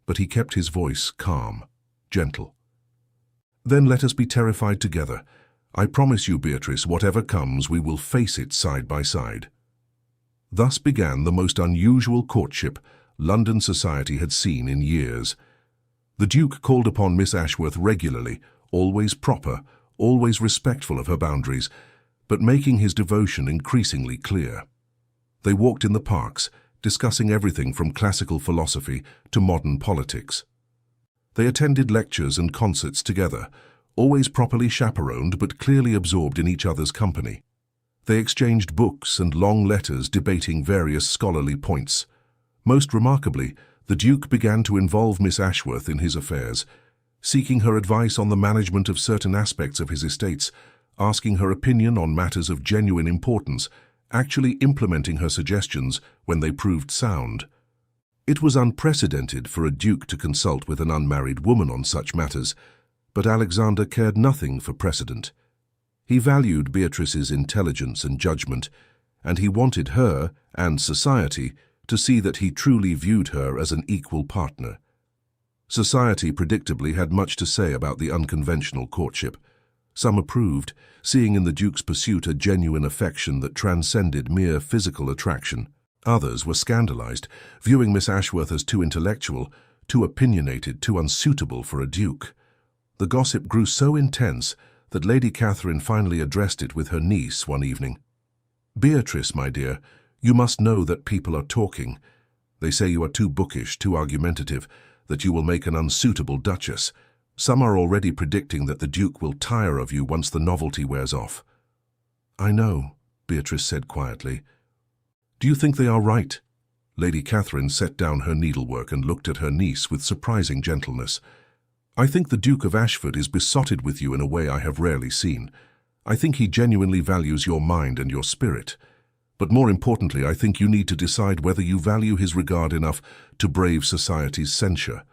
Speaker 1: but he kept his voice calm, gentle. "Then let us be terrified together. I promise you, Beatrice, whatever comes, we will face it side by side." Thus began the most unusual courtship London society had seen in years. The Duke called upon Miss Ashworth regularly, always proper, always respectful of her boundaries, but making his devotion increasingly clear. They walked in the parks, discussing everything from classical philosophy to modern politics. They attended lectures and concerts together, always properly chaperoned but clearly absorbed in each other's company. They exchanged books and long letters debating various scholarly points. Most remarkably, the Duke began to involve Miss Ashworth in his affairs, seeking her advice on the management of certain aspects of his estates, asking her opinion on matters of genuine importance, actually implementing her suggestions when they proved sound. It was unprecedented for a duke to consult with an unmarried woman on such matters, but Alexander cared nothing for precedent. He valued Beatrice's intelligence and judgment, and he wanted her, and society, to see that he truly viewed her as an equal partner. Society predictably had much to say about the unconventional courtship. Some approved, seeing in the Duke's pursuit a genuine affection that transcended mere physical attraction. Others were scandalized, viewing Miss Ashworth as too intellectual, too opinionated, too unsuitable for a duke. The gossip grew so intense that Lady Catherine finally addressed it with her niece one evening. "Beatrice, my dear, you must know that people are talking. They say you are too bookish, too argumentative, that you will make an unsuitable duchess. Some are already predicting that the Duke will tire of you once the novelty wears off." "I know," Beatrice said quietly. "Do you think they are right?" Lady Catherine set down her needlework and looked at her niece with surprising gentleness. "I think the Duke of Ashford is besotted with you in a way I have rarely seen. I think he genuinely values your mind and your spirit. But more importantly, I think you need to decide whether you value his regard enough to brave society's censure.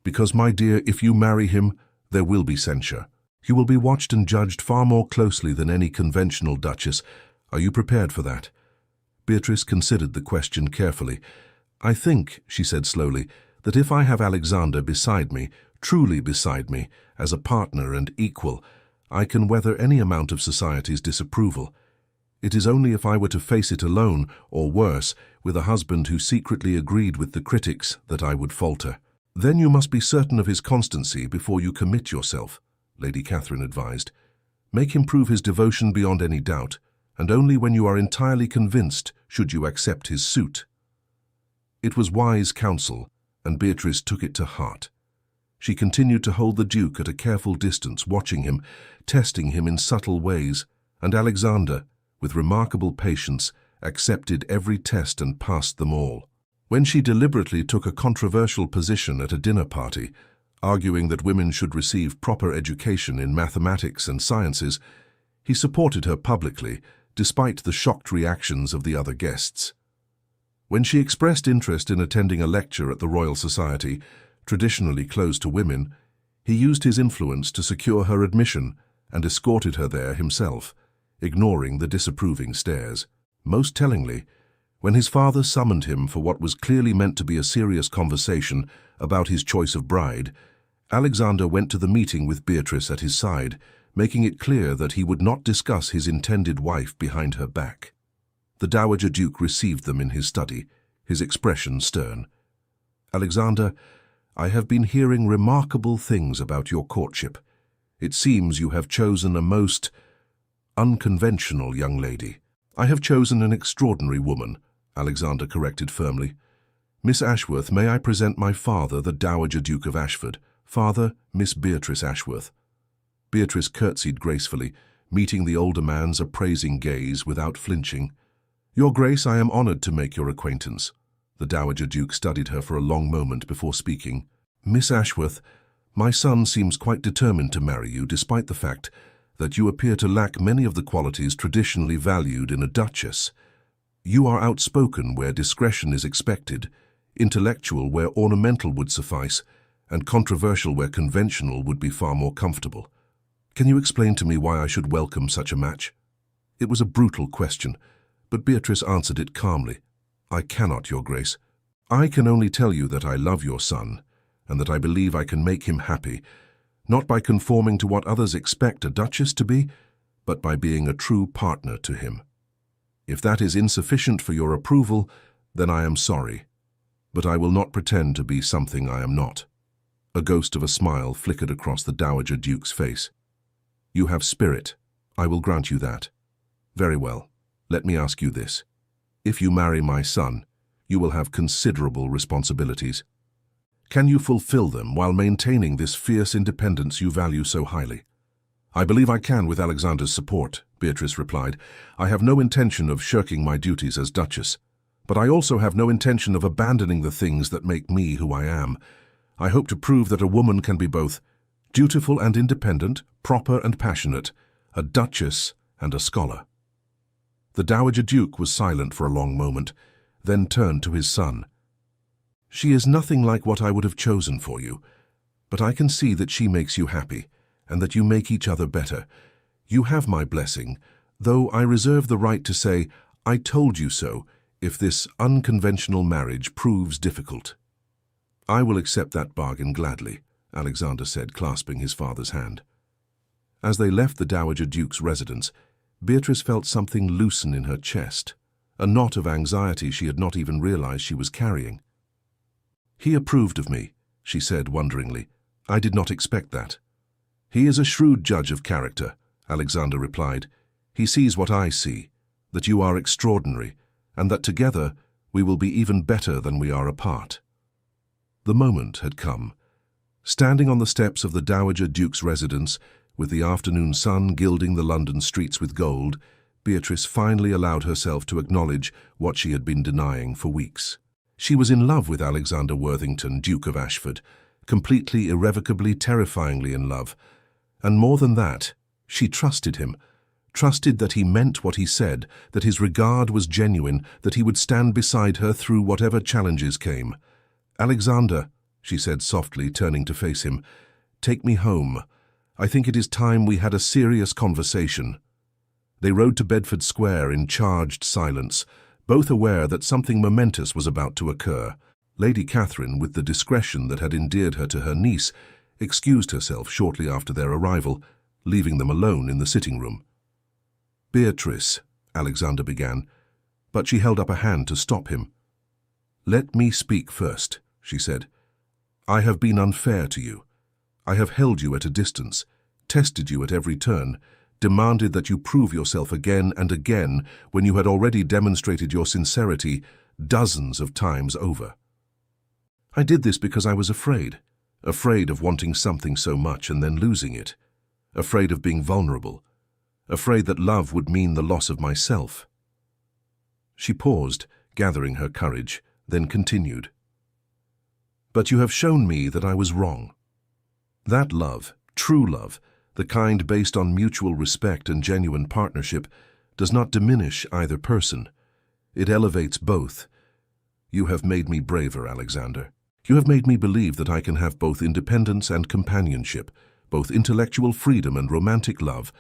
Speaker 1: Because, my dear, if you marry him, there will be censure. You will be watched and judged far more closely than any conventional duchess. Are you prepared for that?" Beatrice considered the question carefully. "I think," she said slowly, "that if I have Alexander beside me, truly beside me, as a partner and equal, I can weather any amount of society's disapproval. It is only if I were to face it alone, or worse, with a husband who secretly agreed with the critics, that I would falter." "Then you must be certain of his constancy before you commit yourself," Lady Catherine advised. "Make him prove his devotion beyond any doubt, and only when you are entirely convinced should you accept his suit." It was wise counsel, and Beatrice took it to heart. She continued to hold the Duke at a careful distance, watching him, testing him in subtle ways, and Alexander, with remarkable patience, accepted every test and passed them all. When she deliberately took a controversial position at a dinner party, arguing that women should receive proper education in mathematics and sciences, he supported her publicly, despite the shocked reactions of the other guests. When she expressed interest in attending a lecture at the Royal Society, traditionally closed to women, he used his influence to secure her admission and escorted her there himself, ignoring the disapproving stares. Most tellingly, when his father summoned him for what was clearly meant to be a serious conversation about his choice of bride, Alexander went to the meeting with Beatrice at his side, making it clear that he would not discuss his intended wife behind her back. The Dowager Duke received them in his study, his expression stern. "Alexander, I have been hearing remarkable things about your courtship. It seems you have chosen a most unconventional young lady." "I have chosen an extraordinary woman," Alexander corrected firmly. "Miss Ashworth, may I present my father, the Dowager Duke of Ashford. Father, Miss Beatrice Ashworth." Beatrice curtsied gracefully, meeting the older man's appraising gaze without flinching. "Your Grace, I am honored to make your acquaintance." The Dowager Duke studied her for a long moment before speaking. "Miss Ashworth, my son seems quite determined to marry you, despite the fact that you appear to lack many of the qualities traditionally valued in a duchess. You are outspoken where discretion is expected, intellectual where ornamental would suffice, and controversial where conventional would be far more comfortable. Can you explain to me why I should welcome such a match?" It was a brutal question, but Beatrice answered it calmly. "I cannot, Your Grace. I can only tell you that I love your son, and that I believe I can make him happy, not by conforming to what others expect a duchess to be, but by being a true partner to him. If that is insufficient for your approval, then I am sorry, but I will not pretend to be something I am not." A ghost of a smile flickered across the Dowager Duke's face. "You have spirit. I will grant you that. Very well. Let me ask you this. If you marry my son, you will have considerable responsibilities. Can you fulfill them while maintaining this fierce independence you value so highly?" "I believe I can with Alexander's support," Beatrice replied. "I have no intention of shirking my duties as Duchess, but I also have no intention of abandoning the things that make me who I am. I hope to prove that a woman can be both Dutiful and independent, proper and passionate, a duchess and a scholar. The Dowager Duke was silent for a long moment, then turned to his son. She is nothing like what I would have chosen for you, but I can see that she makes you happy, and that you make each other better. You have my blessing, though I reserve the right to say, I told you so, if this unconventional marriage proves difficult. I will accept that bargain gladly, Alexander said, clasping his father's hand. As they left the Dowager Duke's residence, Beatrice felt something loosen in her chest, a knot of anxiety she had not even realized she was carrying. He approved of me, she said wonderingly. I did not expect that. He is a shrewd judge of character, Alexander replied. He sees what I see, that you are extraordinary, and that together we will be even better than we are apart. The moment had come. Standing on the steps of the Dowager Duke's residence, with the afternoon sun gilding the London streets with gold, Beatrice finally allowed herself to acknowledge what she had been denying for weeks. She was in love with Alexander Worthington, Duke of Ashford, completely, irrevocably, terrifyingly in love. And more than that, she trusted him, trusted that he meant what he said, that his regard was genuine, that he would stand beside her through whatever challenges came. Alexander, she said softly, turning to face him, take me home. I think it is time we had a serious conversation. They rode to Bedford Square in charged silence, both aware that something momentous was about to occur. Lady Catherine, with the discretion that had endeared her to her niece, excused herself shortly after their arrival, leaving them alone in the sitting room. Beatrice, Alexander began, but she held up a hand to stop him. Let me speak first, she said. I have been unfair to you. I have held you at a distance, tested you at every turn, demanded that you prove yourself again and again when you had already demonstrated your sincerity dozens of times over. I did this because I was afraid of wanting something so much and then losing it, afraid of being vulnerable, afraid that love would mean the loss of myself. She paused, gathering her courage, then continued. But you have shown me that I was wrong. That love, true love, the kind based on mutual respect and genuine partnership, does not diminish either person. It elevates both. You have made me braver, Alexander. You have made me believe that I can have both independence and companionship, both intellectual freedom and romantic love.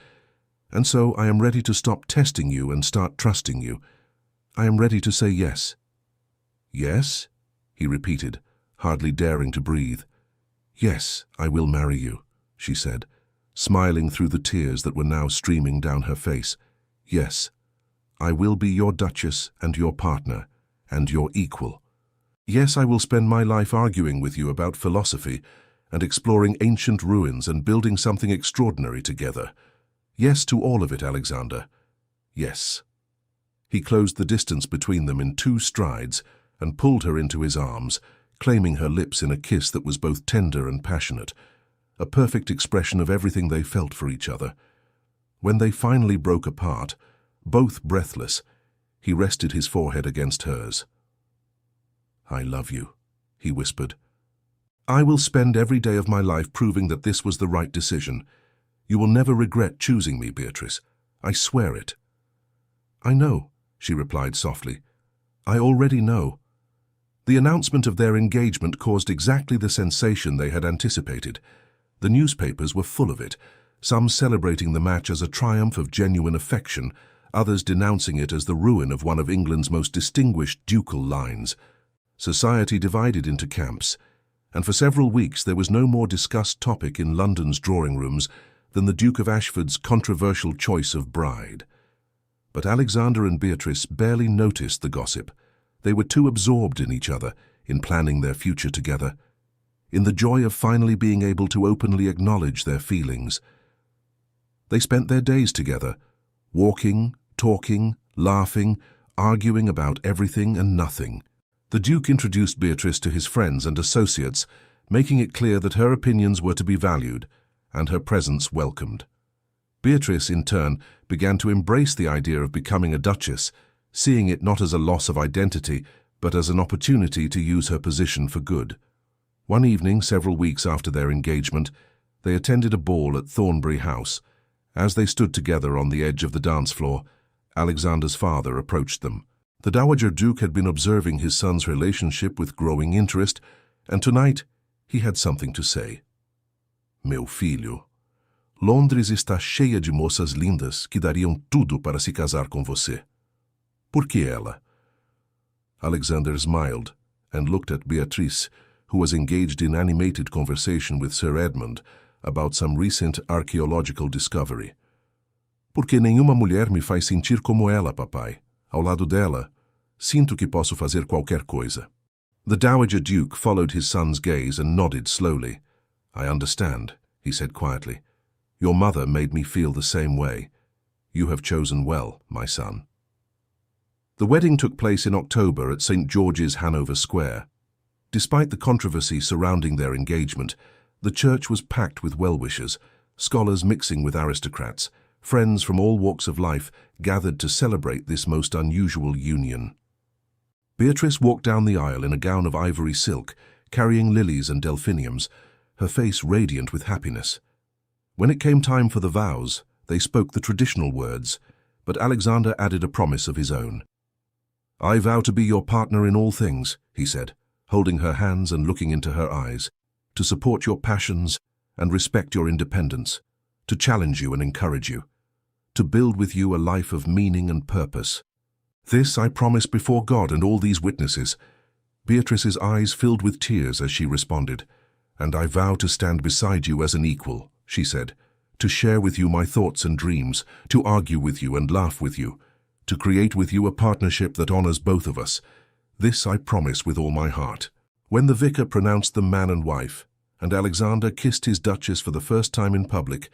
Speaker 1: And so I am ready to stop testing you and start trusting you. I am ready to say yes. Yes? He repeated, hardly daring to breathe. Yes, I will marry you, she said, smiling through the tears that were now streaming down her face. Yes, I will be your duchess and your partner, and your equal. Yes, I will spend my life arguing with you about philosophy and exploring ancient ruins and building something extraordinary together. Yes to all of it, Alexander. Yes. He closed the distance between them in 2 strides and pulled her into his arms, claiming her lips in a kiss that was both tender and passionate, a perfect expression of everything they felt for each other. When they finally broke apart, both breathless, he rested his forehead against hers. I love you, he whispered. I will spend every day of my life proving that this was the right decision. You will never regret choosing me, Beatrice. I swear it. I know, she replied softly. I already know. The announcement of their engagement caused exactly the sensation they had anticipated. The newspapers were full of it, some celebrating the match as a triumph of genuine affection, others denouncing it as the ruin of one of England's most distinguished ducal lines. Society divided into camps, and for several weeks there was no more discussed topic in London's drawing rooms than the Duke of Ashford's controversial choice of bride. But Alexander and Beatrice barely noticed the gossip. They were too absorbed in each other, in planning their future together, in the joy of finally being able to openly acknowledge their feelings. They spent their days together, walking, talking, laughing, arguing about everything and nothing. The Duke introduced Beatrice to his friends and associates, making it clear that her opinions were to be valued and her presence welcomed. Beatrice, in turn, began to embrace the idea of becoming a duchess, seeing it not as a loss of identity, but as an opportunity to use her position for good. One evening, several weeks after their engagement, They attended a ball at Thornbury House. As they stood together on the edge of the dance floor, Alexander's father approached them. The Dowager Duke had been observing his son's relationship with growing interest, and tonight he had something to say. Meu filho, Londres está cheia de moças lindas que dariam tudo para se casar com você. Por que ela? Alexander smiled and looked at Beatrice, who was engaged in animated conversation with Sir Edmund about some recent archaeological discovery. Porque nenhuma mulher me faz sentir como ela, papai. Ao lado dela, sinto que posso fazer qualquer coisa. The Dowager Duke followed his son's gaze and nodded slowly. I understand, he said quietly. Your mother made me feel the same way. You have chosen well, my son. The wedding took place in October at St. George's, Hanover Square. Despite the controversy surrounding their engagement, the church was packed with well-wishers, scholars mixing with aristocrats, friends from all walks of life gathered to celebrate this most unusual union. Beatrice walked down the aisle in a gown of ivory silk, carrying lilies and delphiniums, her face radiant with happiness. When it came time for the vows, they spoke the traditional words, but Alexander added a promise of his own. I vow to be your partner in all things, he said, holding her hands and looking into her eyes, to support your passions and respect your independence, to challenge you and encourage you, to build with you a life of meaning and purpose. This I promise before God and all these witnesses. Beatrice's eyes filled with tears as she responded, and I vow to stand beside you as an equal, she said, to share with you my thoughts and dreams, to argue with you and laugh with you, to create with you a partnership that honors both of us. This I promise with all my heart. When the vicar pronounced them man and wife, and Alexander kissed his duchess for the first time in public,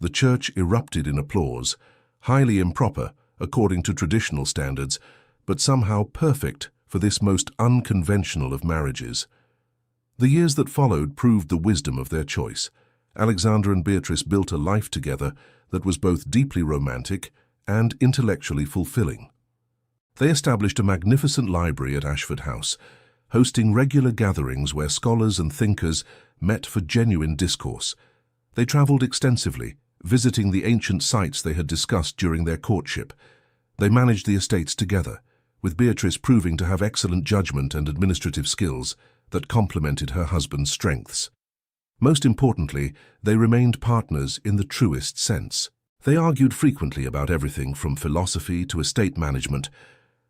Speaker 1: the church erupted in applause, highly improper according to traditional standards, but somehow perfect for this most unconventional of marriages. The years that followed proved the wisdom of their choice. Alexander and Beatrice built a life together that was both deeply romantic and intellectually fulfilling. They established a magnificent library at Ashford House, hosting regular gatherings where scholars and thinkers met for genuine discourse. They travelled extensively, visiting the ancient sites they had discussed during their courtship. They managed the estates together, with Beatrice proving to have excellent judgment and administrative skills that complemented her husband's strengths. Most importantly, they remained partners in the truest sense. They argued frequently about everything from philosophy to estate management,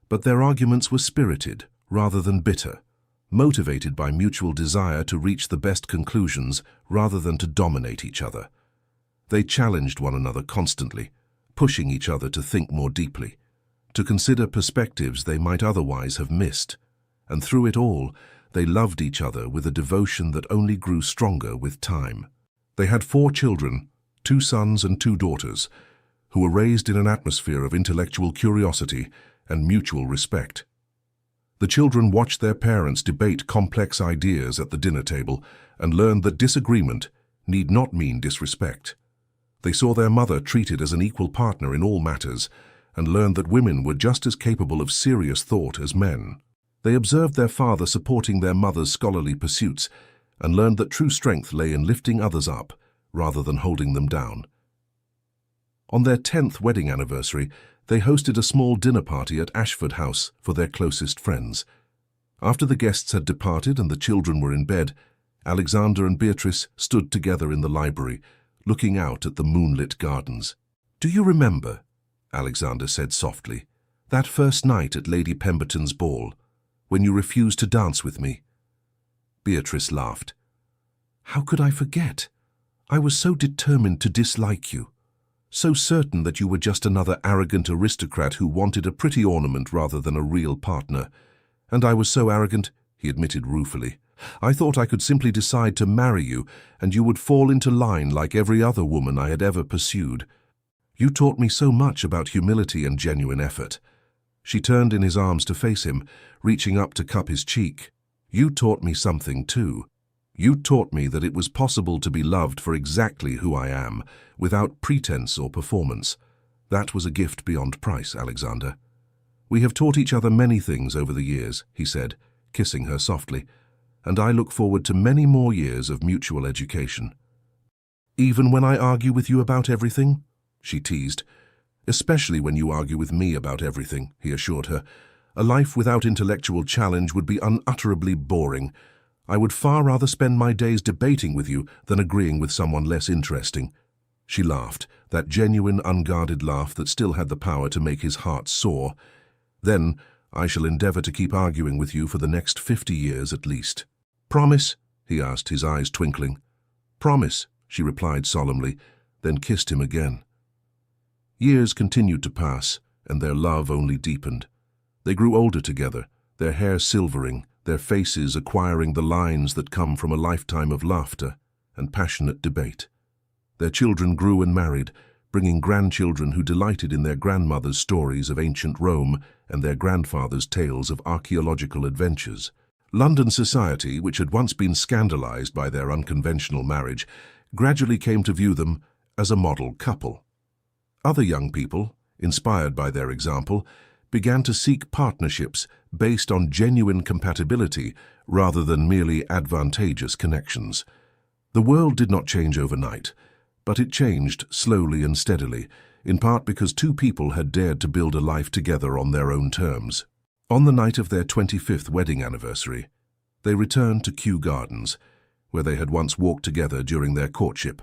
Speaker 1: but their arguments were spirited rather than bitter, motivated by mutual desire to reach the best conclusions rather than to dominate each other. They challenged one another constantly, pushing each other to think more deeply, to consider perspectives they might otherwise have missed, and through it all, they loved each other with a devotion that only grew stronger with time. They had 4 children, 2 sons and 2 daughters, who were raised in an atmosphere of intellectual curiosity and mutual respect. The children watched their parents debate complex ideas at the dinner table and learned that disagreement need not mean disrespect. They saw their mother treated as an equal partner in all matters and learned that women were just as capable of serious thought as men. They observed their father supporting their mother's scholarly pursuits and learned that true strength lay in lifting others up rather than holding them down. On their 10th wedding anniversary, they hosted a small dinner party at Ashford House for their closest friends. After the guests had departed and the children were in bed, Alexander and Beatrice stood together in the library, looking out at the moonlit gardens. Do you remember, Alexander said softly, that first night at Lady Pemberton's ball, when you refused to dance with me? Beatrice laughed. How could I forget? I was so determined to dislike you, so certain that you were just another arrogant aristocrat who wanted a pretty ornament rather than a real partner. And I was so arrogant, he admitted ruefully. I thought I could simply decide to marry you and you would fall into line like every other woman I had ever pursued. You taught me so much about humility and genuine effort. She turned in his arms to face him, reaching up to cup his cheek. You taught me something too. You taught me that it was possible to be loved for exactly who I am, without pretense or performance. That was a gift beyond price, Alexander. We have taught each other many things over the years, he said, kissing her softly, and I look forward to many more years of mutual education. Even when I argue with you about everything? She teased. Especially when you argue with me about everything, he assured her. A life without intellectual challenge would be unutterably boring. I would far rather spend my days debating with you than agreeing with someone less interesting. She laughed, that genuine, unguarded laugh that still had the power to make his heart soar. Then, I shall endeavor to keep arguing with you for the next 50 years at least. Promise? He asked, his eyes twinkling. Promise, she replied solemnly, then kissed him again. Years continued to pass, and their love only deepened. They grew older together, their hair silvering, their faces acquiring the lines that come from a lifetime of laughter and passionate debate. Their children grew and married, bringing grandchildren who delighted in their grandmother's stories of ancient Rome and their grandfather's tales of archaeological adventures. London society, which had once been scandalized by their unconventional marriage, gradually came to view them as a model couple. Other young people, inspired by their example, began to seek partnerships based on genuine compatibility rather than merely advantageous connections. The world did not change overnight, but it changed slowly and steadily, in part because two people had dared to build a life together on their own terms. On the night of their 25th wedding anniversary, they returned to Kew Gardens, where they had once walked together during their courtship.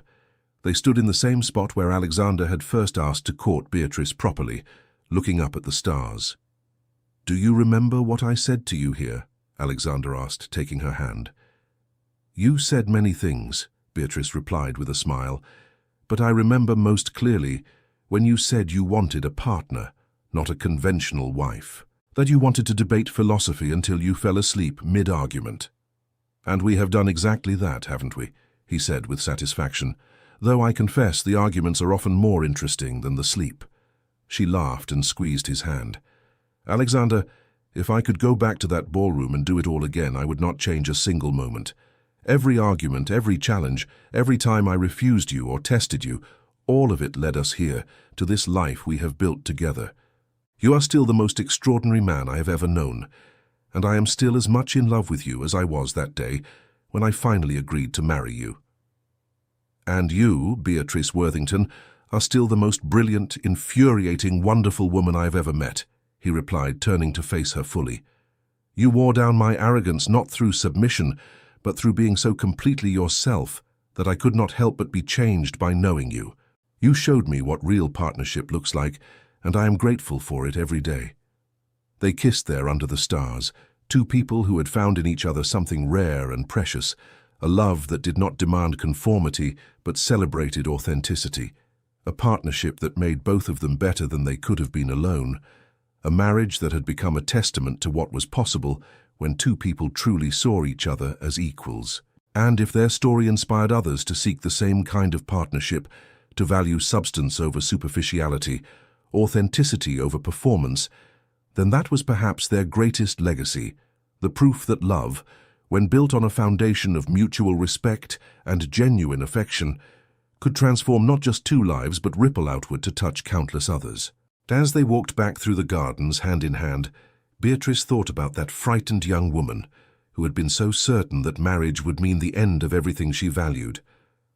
Speaker 1: They stood in the same spot where Alexander had first asked to court Beatrice properly, looking up at the stars. "Do you remember what I said to you here?" Alexander asked, taking her hand. "You said many things," Beatrice replied with a smile, "but I remember most clearly when you said you wanted a partner, not a conventional wife. That you wanted to debate philosophy until you fell asleep mid-argument. And we have done exactly that, haven't we?" he said with satisfaction, "though I confess the arguments are often more interesting than the sleep." She laughed and squeezed his hand. "Alexander, if I could go back to that ballroom and do it all again, I would not change a single moment. Every argument, every challenge, every time I refused you or tested you, all of it led us here, to this life we have built together. You are still the most extraordinary man I have ever known, and I am still as much in love with you as I was that day when I finally agreed to marry you. And you, Beatrice Worthington, are still the most brilliant, infuriating, wonderful woman I have ever met," he replied, turning to face her fully. "You wore down my arrogance not through submission, but through being so completely yourself that I could not help but be changed by knowing you. You showed me what real partnership looks like, and I am grateful for it every day." They kissed there under the stars, two people who had found in each other something rare and precious, a love that did not demand conformity but celebrated authenticity, a partnership that made both of them better than they could have been alone, a marriage that had become a testament to what was possible when two people truly saw each other as equals. And if their story inspired others to seek the same kind of partnership, to value substance over superficiality, authenticity over performance, then that was perhaps their greatest legacy, the proof that love, when built on a foundation of mutual respect and genuine affection, could transform not just two lives but ripple outward to touch countless others. As they walked back through the gardens hand in hand, Beatrice thought about that frightened young woman who had been so certain that marriage would mean the end of everything she valued.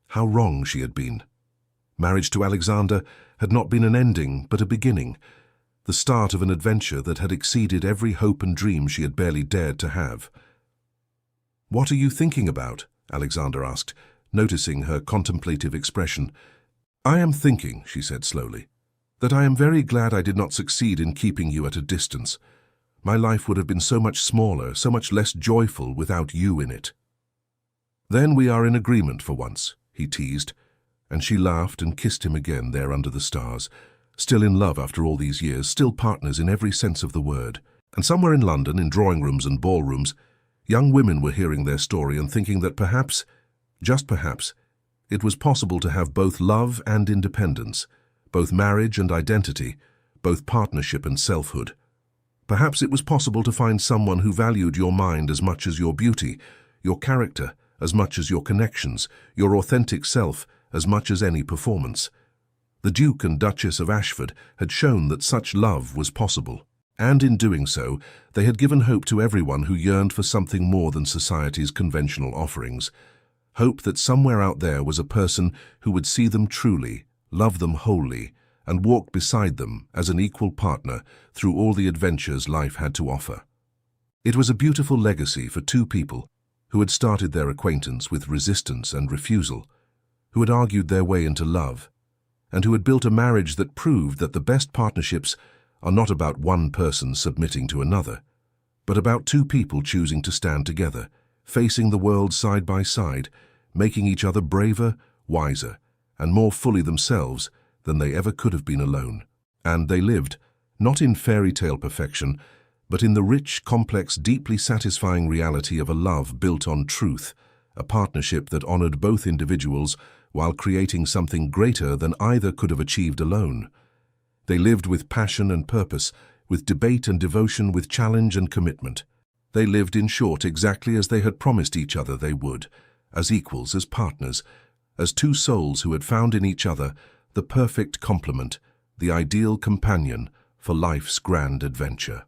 Speaker 1: How wrong she had been. Marriage to Alexander had not been an ending but a beginning, the start of an adventure that had exceeded every hope and dream she had barely dared to have. "What are you thinking about?" Alexander asked, noticing her contemplative expression. "I am thinking," she said slowly, "that I am very glad I did not succeed in keeping you at a distance. My life would have been so much smaller, so much less joyful without you in it." "Then we are in agreement for once," he teased, and she laughed and kissed him again there under the stars, still in love after all these years, still partners in every sense of the word. And somewhere in London, in drawing rooms and ballrooms, young women were hearing their story and thinking that perhaps, just perhaps, it was possible to have both love and independence, both marriage and identity, both partnership and selfhood. Perhaps it was possible to find someone who valued your mind as much as your beauty, your character as much as your connections, your authentic self as much as any performance. The Duke and Duchess of Ashford had shown that such love was possible. And in doing so, they had given hope to everyone who yearned for something more than society's conventional offerings. Hope that somewhere out there was a person who would see them truly, love them wholly, and walk beside them as an equal partner through all the adventures life had to offer. It was a beautiful legacy for two people who had started their acquaintance with resistance and refusal, who had argued their way into love, and who had built a marriage that proved that the best partnerships are not about one person submitting to another, but about two people choosing to stand together, facing the world side by side, making each other braver, wiser, and more fully themselves than they ever could have been alone. And they lived, not in fairy tale perfection, but in the rich, complex, deeply satisfying reality of a love built on truth, a partnership that honored both individuals while creating something greater than either could have achieved alone. They lived with passion and purpose, with debate and devotion, with challenge and commitment. They lived, in short, exactly as they had promised each other they would, as equals, as partners, as two souls who had found in each other the perfect complement, the ideal companion for life's grand adventure.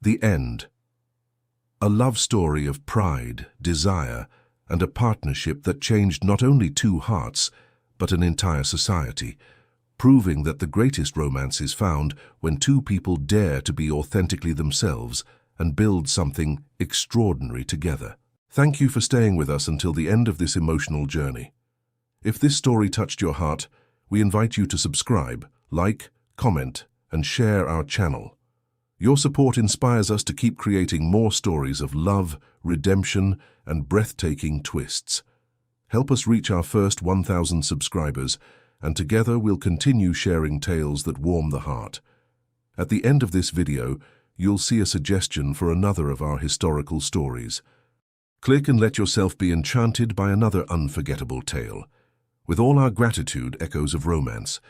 Speaker 1: The end. A love story of pride, desire, and a partnership that changed not only two hearts, but an entire society, proving that the greatest romance is found when two people dare to be authentically themselves and build something extraordinary together. Thank you for staying with us until the end of this emotional journey. If this story touched your heart, we invite you to subscribe, like, comment, and share our channel. Your support inspires us to keep creating more stories of love, redemption, and breathtaking twists. Help us reach our first 1,000 subscribers, and together we'll continue sharing tales that warm the heart. At the end of this video, you'll see a suggestion for another of our historical stories. Click and let yourself be enchanted by another unforgettable tale. With all our gratitude, Echoes of Romance,